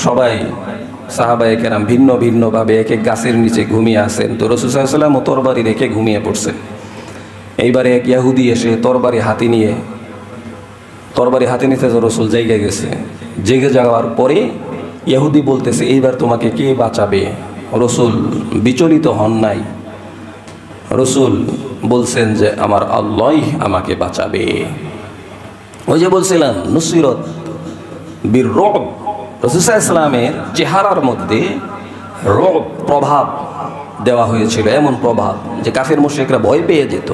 সবাই সাহাবায়ে কেরাম ভিন্ন ভিন্নভাবে এক এক গাছের নিচে ঘুমিয়ে আসেন। তো রাসূল সাল্লাল্লাহু আলাইহি ওয়াসাল্লাম তরবারি রেখে ঘুমিয়ে পড়ছেন। এইবারে এক ইহুদি এসে তরবারি হাতে নিয়ে রাসূল জেগে গেছে। জেগে যাওয়ার পরে ইহুদি বলতেছে, এইবার তোমাকে কে বাঁচাবে? রাসূল বিচলিত হন নাই। রাসূল বলছেন যে আমার আল্লাহই আমাকে বাঁচাবে। ওই যে বলছিলাম নুসিরত বীর রব, রাসূল সাল্লাল্লাহু আলাইহি ওয়াসাল্লামের চেহারার মধ্যে রব প্রভাব দেওয়া হয়েছিল, এমন প্রভাব যে কাফের মুশরিকরা ভয় পেয়ে যেত।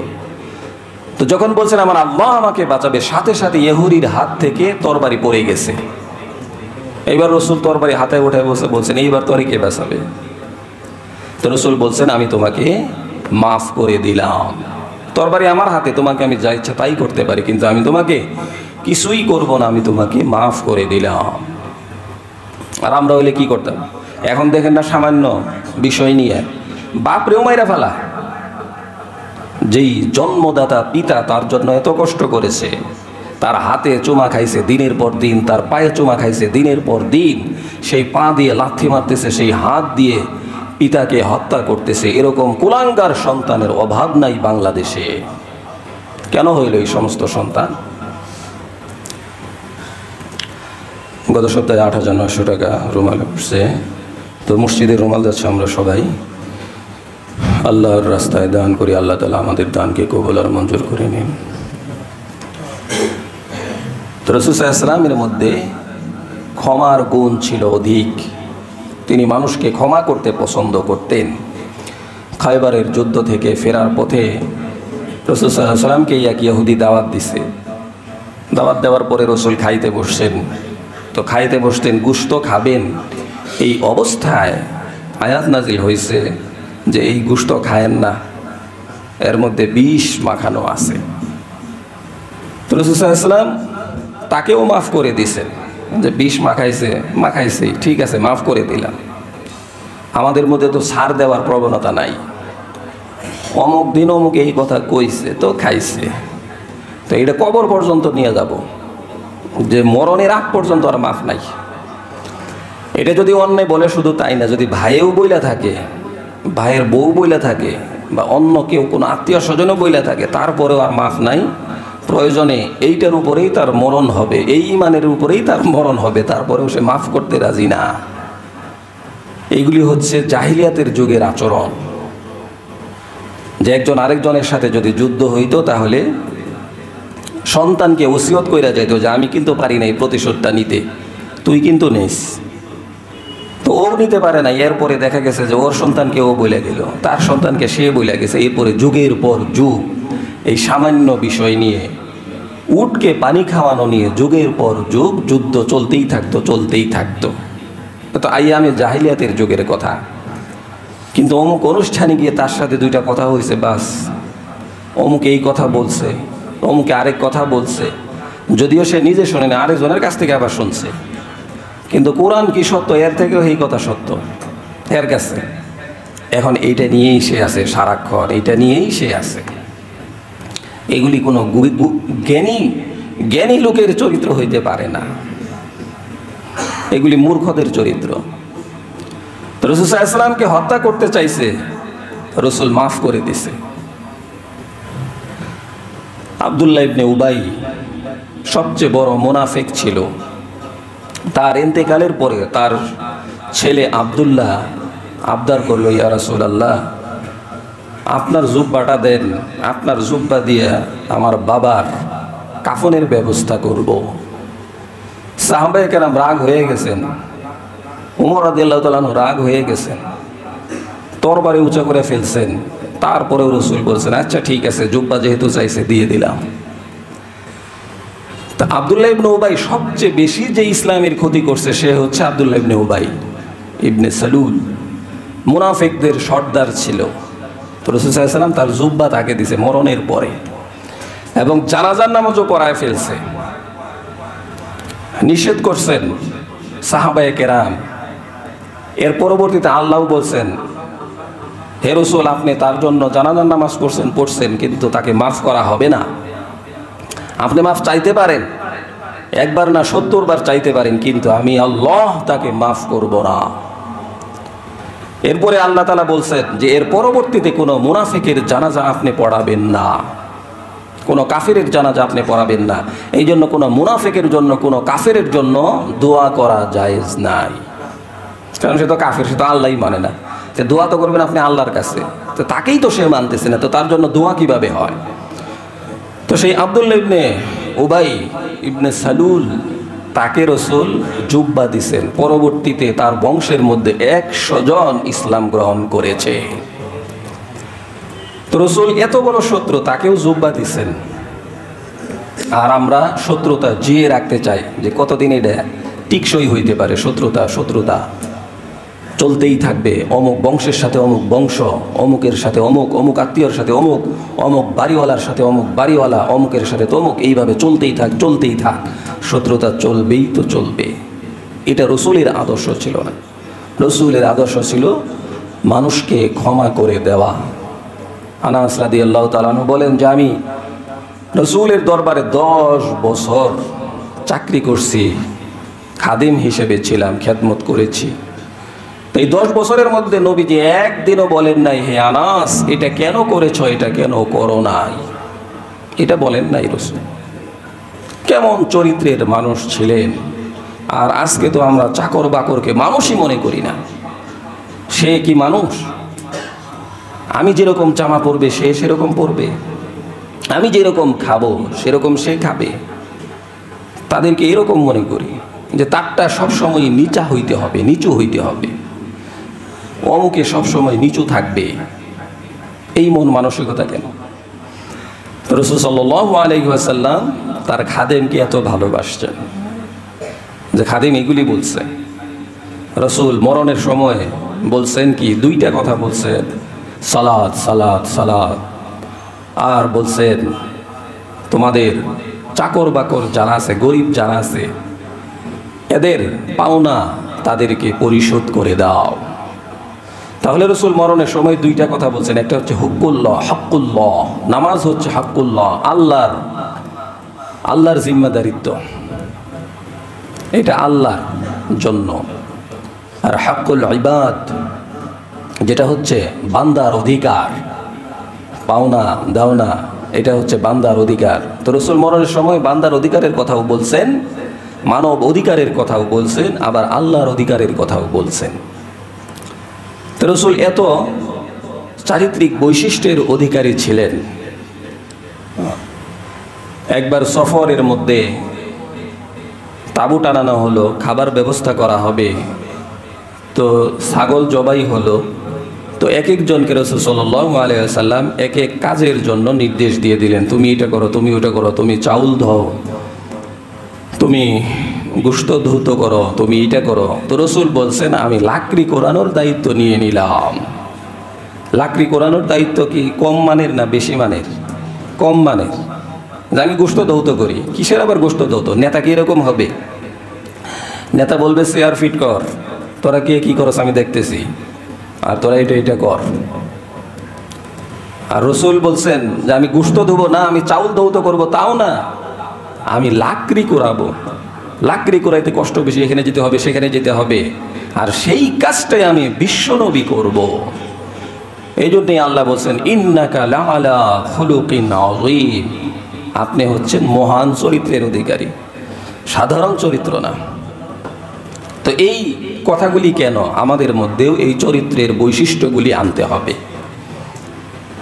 তো যখন বলছেন আমার আল্লাহ আমাকে বাঁচাবে, সাথে সাথে ইহুদির হাত থেকে তরবারি পড়ে গেছে। এইবার রাসূল তরবারি হাতে উঠায় বলছেন এইবার তোরে কে বাঁচাবে? তো রাসূল বলছেন আমি তোমাকে মাফ করে দিলাম। তরবারি আমার হাতে, তোমাকে আমি যা ইচ্ছা তাই করতে পারি, কিন্তু আমি তোমাকে কিছুই করব না, আমি তোমাকে মাফ করে দিলাম। আর আমরা হইলে কি করতাম? এখন দেখেন না সামান্য বিষয় নিয়ে বাপরেও মাইরা ফেলা। যেই জন্মদাতা পিতা তার জন্য এত কষ্ট করেছে, তার হাতে চুমা খাইছে দিনের পর দিন, তার পায়ে চুমা খাইছে দিনের পর দিন, সেই পা দিয়ে লাথি মারতেছে, সেই হাত দিয়ে পিতাকে হত্যা করতেছে, এরকম কুলাঙ্গার সন্তানের অভাব নাই বাংলাদেশে। কেন হইল এই সমস্ত সন্তান? গত সপ্তাহে ৮,৯০০ টাকা রুমাল উঠছে। তো মসজিদের রুমাল যাচ্ছে আমরা সবাই আল্লাহর রাস্তায় দান করি। আল্লাহ তাআলা আমাদের দানকে কবুল আর মঞ্জুর করে নিন। তো রাসূল সাল্লাল্লাহু আলাইহি ওয়াসাল্লামের মধ্যে ক্ষমার গুণ ছিল অধিক। তিনি মানুষকে ক্ষমা করতে পছন্দ করতেন। খায়বারের যুদ্ধ থেকে ফেরার পথে রাসূল সাল্লাল্লাহু আলাইহি ওয়াসাল্লামকে এক ইহুদি দাওয়াত দিছে। দাওয়াত দেওয়ার পরে রাসূল খাইতে বসছেন। তো খাইতে বসতেন, গোশত খাবেন, এই অবস্থায় আয়াত নাজিল হয়েছে যে এই গোশত খায়েন না, এর মধ্যে বিষ মাখানো আছে। তো রাসূল সাল্লাল্লাহু আলাইহি ওয়াসাল্লাম তাকেও মাফ করে দিয়েছেন যে বিষ মাখাইছে, ঠিক আছে মাফ করে দিলাম। আমাদের মধ্যে তো ছাড় দেওয়ার প্রবণতা নাই। অমুক দিন অমুক এই কথা কইছে তো খাইছে, তো এটা কবর পর্যন্ত নিয়ে যাব, যে মরণের আগ পর্যন্ত আর মাফ নাই। এটা যদি অন্যায় বলে শুধু তাই না, যদি ভাইয়েও বইলা থাকে, ভাইয়ের বউ বইলা থাকে, বা অন্য কেউ কোনো আত্মীয় স্বজনও বইলা থাকে, তারপরেও আর মাফ নাই। প্রয়োজনে এইটার উপরেই তার মরণ হবে, এই ইমানের উপরেই তার মরণ হবে, তারপরেও সে মাফ করতে রাজি না। এইগুলি হচ্ছে জাহিলিয়াতের যুগের আচরণ। যে একজন আরেকজনের সাথে যদি যুদ্ধ হইতো, তাহলে সন্তানকে ওসিয়ত কইরা যেত যে আমি কিন্তু পারি না এই প্রতিশোধটা নিতে, তুই কিন্তু নিস। তো ও নিতে পারে না, এরপরে দেখা গেছে যে ওর সন্তানকে ও বইলা গেল, তার সন্তানকে সে বইলা গেছে। এরপরে যুগের পর যুগ এই সামান্য বিষয় নিয়ে, উটকে পানি খাওয়ানো নিয়ে যুগের পর যুগ যুদ্ধ চলতেই থাকতো। তো আইয়ামে জাহিলিয়াতের যুগের কথা। কিন্তু অমুক অনুষ্ঠানে গিয়ে তার সাথে দুইটা কথা হয়েছে, বাস অমুক এই কথা বলছে, অমুকে আরেক কথা বলছে, যদিও সে নিজে শোনে না, আরেকজনের কাছ থেকে আবার শুনছে। কিন্তু কোরআন কি সত্য, এর থেকেও এই কথা সত্য এর কাছে। এখন এইটা নিয়েই সে আছে সারাক্ষণ, এইটা নিয়েই সে আছে। এগুলি কোনো জ্ঞানী লোকের চরিত্র হইতে পারে না, এগুলি মূর্খদের চরিত্র। রাসূল সাল্লাল্লাহু আলাইহি ওয়াসাল্লামকে হত্যা করতে চাইছে, রাসূল মাফ করে দিছে। আব্দুল্লাহ ইবনে উবাই সবচেয়ে বড় মুনাফিক ছিল। তার ইন্তেকালের পরে তার ছেলে আব্দুল্লাহ আবদার করলো, ইয়া রাসূলুল্লাহ আপনার জুব্বাটা দেন, আপনার জুব্বা দিয়ে আমার বাবার কাফনের ব্যবস্থা করব। সাহাবায়ে কেরাম রাগ হয়ে গেছেন, ওমর রাদিয়াল্লাহু তাআলা রাগ হয়ে গেছেন, তরবারি উঁচা করে ফেলছেন। তারপরেও রাসূল বলছেন আচ্ছা ঠিক আছে, জুব্বা যেহেতু চাইছে দিয়ে দিলাম। তা আব্দুল্লাহ ইবনে উবাই সবচেয়ে বেশি যে ইসলামের ক্ষতি করছে সে হচ্ছে আব্দুল্লাহ ইবনে উবাই ইবনে সালুল, মুনাফিকদের সর্দার ছিল। তো রাসূল সাল্লাল্লাহু আলাইহি ওয়াসাল্লাম তার জুব্বা তাকে দিছে মরণের পরে, এবং জানাজার নামাজও পড়ায় ফেলছে। নিষেধ করছেন সাহাবায়ে কেরাম। এর পরবর্তীতে আল্লাহ বলছেন, হে রাসূল আপনি তার জন্য জানাজার নামাজ পড়ছেন, কিন্তু তাকে মাফ করা হবে না। আপনি মাফ চাইতে পারেন, একবার না 70 বার চাইতে পারেন, কিন্তু আমি আল্লাহ তাকে মাফ করব না। এরপরে আল্লাহ তাআলা বলছেন যে এর পরবর্তীতে কোনো মুনাফিকের জানাজা আপনি পড়াবেন না, কোনো কাফেরের জানাজা আপনি পড়াবেন না। এই জন্য কোনো মুনাফিকের জন্য, কোনো কাফেরের জন্য দোয়া করা জায়েজ নাই, কারণ সে তো কাফের, সে তো আল্লাহই মানে না। সে দোয়া তো করবেন আপনি আল্লাহর কাছে, তো তাকেই তো সে মানতেছে না, তো তার জন্য দোয়া কিভাবে হয়? তো সেই আব্দুল্লাহ ইবনে উবাই ইবনে সালুল, তাকে রাসূল জুব্বা দিছেন। পরবর্তীতে তার বংশের মধ্যে 100 জন ইসলাম গ্রহণ করেছে। তো রাসূল এত বড় শত্রু, তাকেও জুব্বা দিছেন। আর আমরা শত্রুতা জিয়ে রাখতে চাই যে কতদিন এটা টিকসই হইতে পারে। শত্রুতা চলতেই থাকবে। অমুক বংশের সাথে অমুক বংশ, অমুকের সাথে অমুক, অমুক আত্মীয়র সাথে অমুক, অমুক বাড়িওয়ালার সাথে অমুক বাড়িওয়ালা, অমুকের সাথে তমুক, এইভাবে চলতেই থাক। শত্রুতা চলবেই তো চলবে। এটা রাসূলের আদর্শ ছিল না। রাসূলের আদর্শ ছিল মানুষকে ক্ষমা করে দেওয়া। আনাস রাদিয়াল্লাহু তাআলা আনহু বলেন যে আমি রাসূলের দরবারে 10 বছর চাকরি করছি, খাদিম হিসেবে ছিলাম, খেদমত করেছি। এই 10 বছরের মধ্যে নবীজি একদিনও বলেন নাই হে আনাস এটা কেন করেছো, এটা কেন করো নাই, এটা বলেন নাই রাসূল। কেমন চরিত্রের মানুষ ছিলেন। আর আজকে তো আমরা চাকর বাকরকে মানুষই মনে করি না। সে কি মানুষ? আমি যেরকম জামা পরবে সে সেরকম পরবে, আমি যেরকম খাবো সেরকম সে খাবে। তাদেরকে এরকম মনে করি যে তারটা সবসময় নিচা হইতে হবে, নিচু হইতে হবে, অমুকে সবসময় নিচু থাকবে। এই মন মানসিকতা কেন? রাসূল সাল্লাল্লাহু আলাইহি ওয়াসাল্লাম তার খাদেমকে এত ভালোবাসছেন যে খাদেম এগুলি বলছে। রাসূল মরণের সময় বলছেন কি, 2টা কথা বলছেন, সালাত সালাত সালাত। আর বলছেন তোমাদের চাকর বাকর যারা আছে, গরিব যারা আছে, এদের পাওনা তাদেরকে পরিশোধ করে দাও। তাহলে রাসূল মরণের সময় 2টা কথা বলছেন। একটা হচ্ছে হুকুল্লাহ, হকুল্লাহ, নামাজ হচ্ছে হকুল্লাহ, আল্লাহর জিম্মাদারিত্ব, এটা আল্লাহর জন্য। আর হকুল ইবাদ যেটা হচ্ছে বান্দার অধিকার, পাওনা দাওনা, এটা হচ্ছে বান্দার অধিকার। তো রাসূল মরণের সময় বান্দার অধিকারের কথাও বলছেন, মানব অধিকারের কথাও বলছেন, আবার আল্লাহর অধিকারের কথাও বলছেন। তো রাসূল এত চারিত্রিক বৈশিষ্ট্যের অধিকারী ছিলেন। একবার সফরের মধ্যে তাঁবু টানানো হলো, খাবার ব্যবস্থা করা হবে, তো ছাগল জবাই হলো। তো এক একজনকে রাসূল সাল্লাল্লাহু আলাইহি ওয়াসাল্লাম এক এক কাজের জন্য নির্দেশ দিয়ে দিলেন, তুমি এটা করো, তুমি ওটা করো, তুমি চাউল ধোও, তুমি গোশত ধৌত করো, তুমি এটা করো। তো রাসূল বলছেন আমি লাকড়ি কোরানোর দায়িত্ব নিয়ে নিলাম। লাকড়ি কোরানোর দায়িত্ব কি কম মানের না বেশি মানের? কম মানের। আমি গোশত ধৌত করি, কিসের আবার গোশত ধৌত? নেতা কি এরকম হবে? নেতা বলবে চেয়ার ফিট কর, তোরা কে কি করছ আমি দেখতেছি, আর তোরা এটা কর। আর রাসূল বলছেন যে আমি গোশত ধুবো না, আমি চাউল ধৌত করবো, তাও না, আমি লাকড়ি কোরাবো। লাকড়ি কোরাইতে কষ্ট বেশি, এখানে যেতে হবে সেখানে যেতে হবে, আর সেই কাজটাই আমি বিশ্বনবী করব। এই জন্যই আল্লাহ বলছেন ইন্নাকা লাআলা খুলুকিন আযীম, আপনি হচ্ছেন মহান চরিত্রের অধিকারী, সাধারণ চরিত্র না। তো এই কথাগুলি কেন? আমাদের মধ্যেও এই চরিত্রের বৈশিষ্ট্যগুলি আনতে হবে।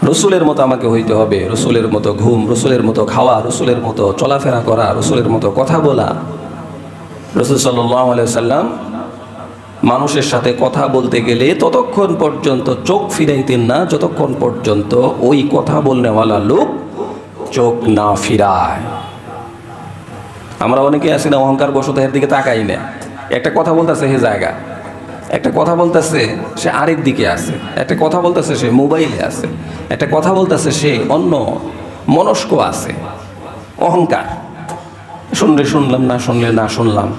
রাসূলের মতো আমাকে হইতে হবে, রাসূলের মতো ঘুম, রাসূলের মতো খাওয়া, রাসূলের মতো চলাফেরা করা, রাসূলের মতো কথা বলা। রাসূল সাল্লাল্লাহু আলাইহি ওয়াসাল্লাম মানুষের সাথে কথা বলতে গেলে ততক্ষণ পর্যন্ত চোখ ফিরাইতেন না যতক্ষণ পর্যন্ত ওই কথা বলনেওয়ালা লোক চোখ না ফিরায়। আমরা অনেকে আছি না, অহংকার বশত এর দিকে তাকাই না। একটা কথা বলতেছে হে জায়গা, একটা কথা বলতেছে সে আরেক দিকে আছে, একটা কথা বলতেছে সে মোবাইলে আছে, একটা কথা বলতেছে সে অন্য মনস্ক আছে। অহংকার, শুনলে শুনলাম, না শুনলে না শুনলাম।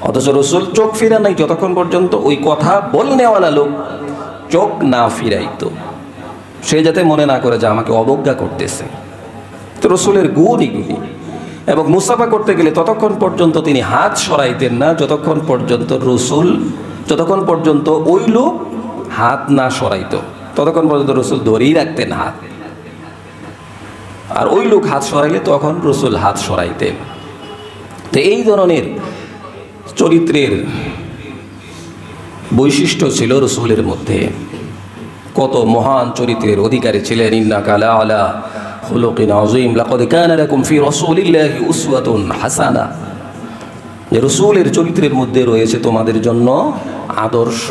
অথচ রাসূল চোখ ফিরা নাই যতক্ষণ পর্যন্ত ওই কথা বলনেওয়ালা লোক চোখ না ফিরাইতো, সে যাতে মনে না করে যে আমাকে অবজ্ঞা করতেছে। তো রাসূলের গুণ এগুলি। এবং মুসাফা করতে গেলে ততক্ষণ পর্যন্ত তিনি হাত সরাইতেন না যতক্ষণ পর্যন্ত ওই লোক হাত না সরাইতো, ততক্ষণ পর্যন্ত রসুল ধরেই রাখতেন হাত। আর ওই লোক হাত সরাইলে তখন রসুল হাত সরাইতেন। তো এই ধরনের চরিত্রের বৈশিষ্ট্য ছিল রসুলের মধ্যে। কত মহান চরিত্রের অধিকারী ছিলেন। ইন্নাকা লাআলা খুলুকিন আযীম, লাকাদ কানা লাকুম ফি রাসূলিল্লাহি উসওয়াতুন হাসানা। যে রসুলের চরিত্রের মধ্যে রয়েছে তোমাদের জন্য আদর্শ।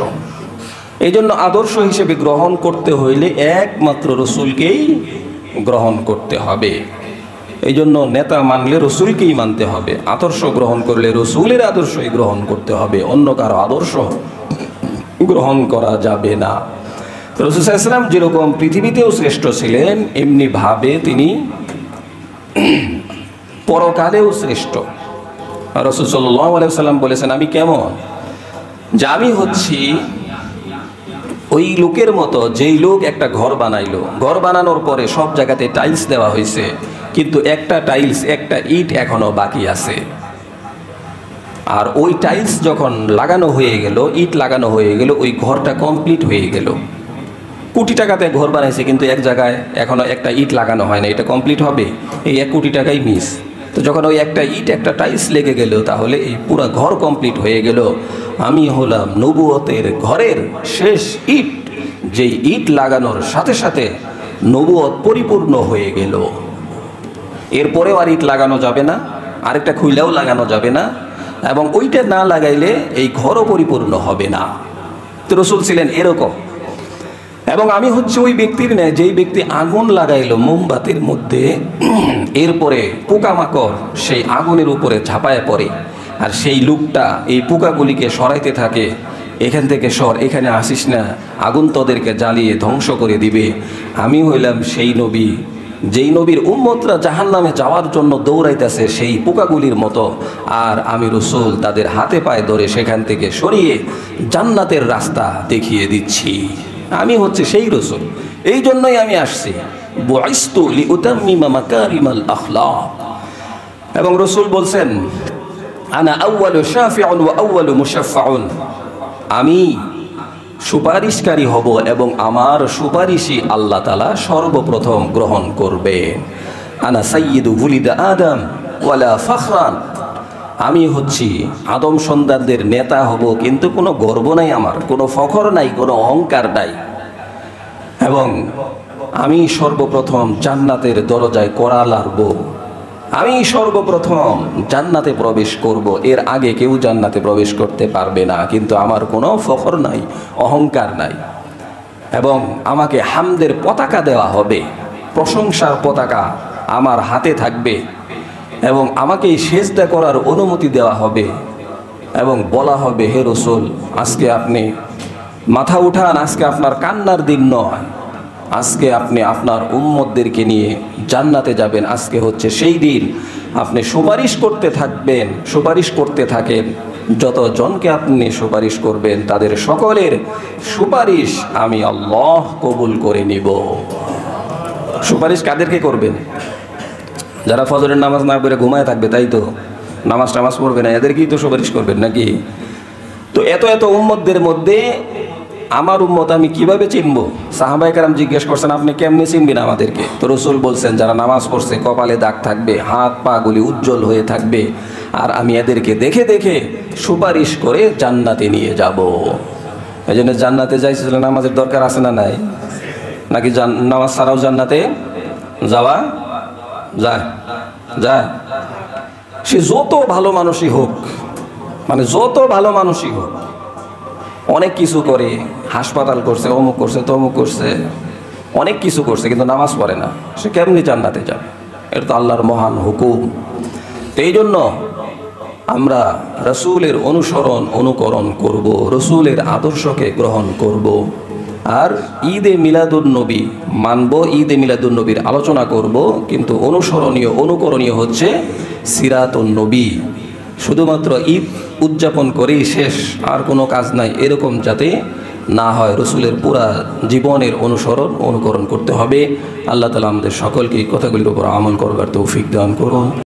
এই জন্য আদর্শ হিসেবে গ্রহণ করতে হইলে একমাত্র রসুলকেই গ্রহণ করতে হবে। এই জন্য নেতা মানলে রসুলকেই মানতে হবে, আদর্শ গ্রহণ করলে রসুলের আদর্শই গ্রহণ করতে হবে, অন্য কারো আদর্শ গ্রহণ করা যাবে না। রাসূল সাল্লাল্লাহু আলাইহি ওয়াসাল্লাম যেরকম পৃথিবীতেও শ্রেষ্ঠ ছিলেন, এমনিভাবে তিনি পরকালেও শ্রেষ্ঠ। রাসূল সাল্লাল্লাহু আলাইহি ওয়াসাল্লাম বলেছেন, আমি কেমন, যে আমি হচ্ছি ওই লোকের মতো যেই লোক একটা ঘর বানাইলো, ঘর বানানোর পরে সব জায়গাতে টাইলস দেওয়া হয়েছে, কিন্তু একটা টাইলস, একটা ইট এখনো বাকি আছে। আর ওই টাইলস যখন লাগানো হয়ে গেল, ইট লাগানো হয়ে গেল, ওই ঘরটা কমপ্লিট হয়ে গেল। কোটি টাকাতে ঘর বানাইছে, কিন্তু এক জায়গায় এখনো একটা ইট লাগানো হয় না, এটা কমপ্লিট হবে, এই 1 কোটি টাকাই মিস। তো যখন ওই একটা ইট, একটা টাইলস লেগে গেল, তাহলে এই পুরো ঘর কমপ্লিট হয়ে গেল। আমি হলাম নবুয়তের ঘরের শেষ ইট, যেই ইট লাগানোর সাথে সাথে নবুয়ত পরিপূর্ণ হয়ে গেল। এরপরেও আর ইট লাগানো যাবে না, আরেকটা খুইলাও লাগানো যাবে না, এবং ওইটা না লাগাইলে এই ঘরও পরিপূর্ণ হবে না। তো রাসূল ছিলেন এরকম। এবং আমি হচ্ছে ওই ব্যক্তির ন্যায় যেই ব্যক্তি আগুন লাগাইলো মোমবাতির মধ্যে, এরপরে পোকামাকড় সেই আগুনের উপরে ঝাঁপায় পড়ে, আর সেই লোকটা এই পোকাগুলিকে সরাইতে থাকে, এখান থেকে সর, এখানে আসিস না, আগুন তোদেরকে জ্বালিয়ে ধ্বংস করে দিবে। আমি হইলাম সেই নবী, যেই নবীর উম্মতরা জাহান্নামে যাওয়ার জন্য দৌড়াইতেছে সেই পোকাগুলির মতো, আর আমি রাসূল তাদের হাতে পায়ে ধরে সেখান থেকে সরিয়ে জান্নাতের রাস্তা দেখিয়ে দিচ্ছি। আমি হচ্ছে সেই রাসূল, এই জন্যই আমি আসছি। বুইসতু লিউতাম্মিমা মাকারিমাল আখলাক। এবং রাসূল বলছেন, আনা আউয়ালু শাফিউন ওয়া আউয়ালু মুশাফফাউন, আমি সুপারিশকারী হব এবং আমার সুপারিশই আল্লাহ তাআলা সর্বপ্রথম গ্রহণ করবে। আনা সাইয়্যিদু ওয়ালিদ আদম ওয়ালা ফখরান, আমি হচ্ছি আদম সন্তানদের নেতা হব, কিন্তু কোনো গর্ব নাই আমার, কোনো ফখর নাই, কোনো অহংকার নাই। এবং আমি সর্বপ্রথম জান্নাতের দরজায় কড়া লাড়ব, আমি সর্বপ্রথম জান্নাতে প্রবেশ করব, এর আগে কেউ জান্নাতে প্রবেশ করতে পারবে না। কিন্তু আমার কোনো ফখর নাই, অহংকার নাই। এবং আমাকে হামদের পতাকা দেওয়া হবে, প্রশংসার পতাকা আমার হাতে থাকবে, এবং আমাকে সেজদা করার অনুমতি দেওয়া হবে, এবং বলা হবে, হে রাসূল, আজকে আপনি মাথা উঠান, আজকে আপনার কান্নার দিন নয়, আজকে আপনি আপনার উম্মতদেরকে নিয়ে জান্নাতে যাবেন। আজকে হচ্ছে সেই দিন, আপনি সুপারিশ করতে থাকবেন, সুপারিশ করতে থাকেন, যতজনকে আপনি সুপারিশ করবেন তাদের সকলের সুপারিশ আমি আল্লাহ কবুল করে নিব। সুপারিশ কাদেরকে করবেন? যারা ফজরের নামাজ না পড়ে ঘুমায় থাকবে, তাই তো, নামাজ টামাজ পড়বে না, এদেরকেই তো সুপারিশ করবেন নাকি? তো এত এত উম্মতদের মধ্যে আমার উম্মত আমি কিভাবে চিনবো? সাহাবায়ে কেরাম জিজ্ঞেস করছেন, আপনি কেমনে চিনবেন আমাদেরকে? তো রাসূল বলছেন, যারা নামাজ পড়ছে কপালে দাগ থাকবে, হাত পা গুলি উজ্জ্বল হয়ে থাকবে, আর আমি এদেরকে দেখে দেখে সুপারিশ করে জান্নাতে নিয়ে যাব। এই জন্য জান্নাতে যাইছিল, নামাজের দরকার আছে না নাই? নাকি নামাজ ছাড়াও জান্নাতে যাওয়া যায়? যায়। সে যত ভালো মানুষই হোক, মানে যত ভালো মানুষই হোক, অনেক কিছু করে, হাসপাতাল করছে, অমুক করছে, তমুক করছে, অনেক কিছু করছে, কিন্তু নামাজ পড়ে না, সে কেমনি জান্নাতে যাবে? এটা তো আল্লাহর মহান হুকুম। তো এই জন্য আমরা রাসূলের অনুসরণ অনুকরণ করব, রাসূলের আদর্শকে গ্রহণ করব। আর ঈদে মিলাদুন্নবী মানব, ঈদে মিলাদুন্নবীর আলোচনা করব, কিন্তু অনুসরণীয় অনুকরণীয় হচ্ছে সিরাতুন নবী। শুধুমাত্র ঈদ উদযাপন করেই শেষ, আর কোনো কাজ নাই, এরকম যাতে না হয়। রাসূলের পুরা জীবনের অনুসরণ অনুকরণ করতে হবে। আল্লাহ তাআলা আমাদের সকলকে এই কথাগুলির উপর আমল করবার তৌফিক দান করুন।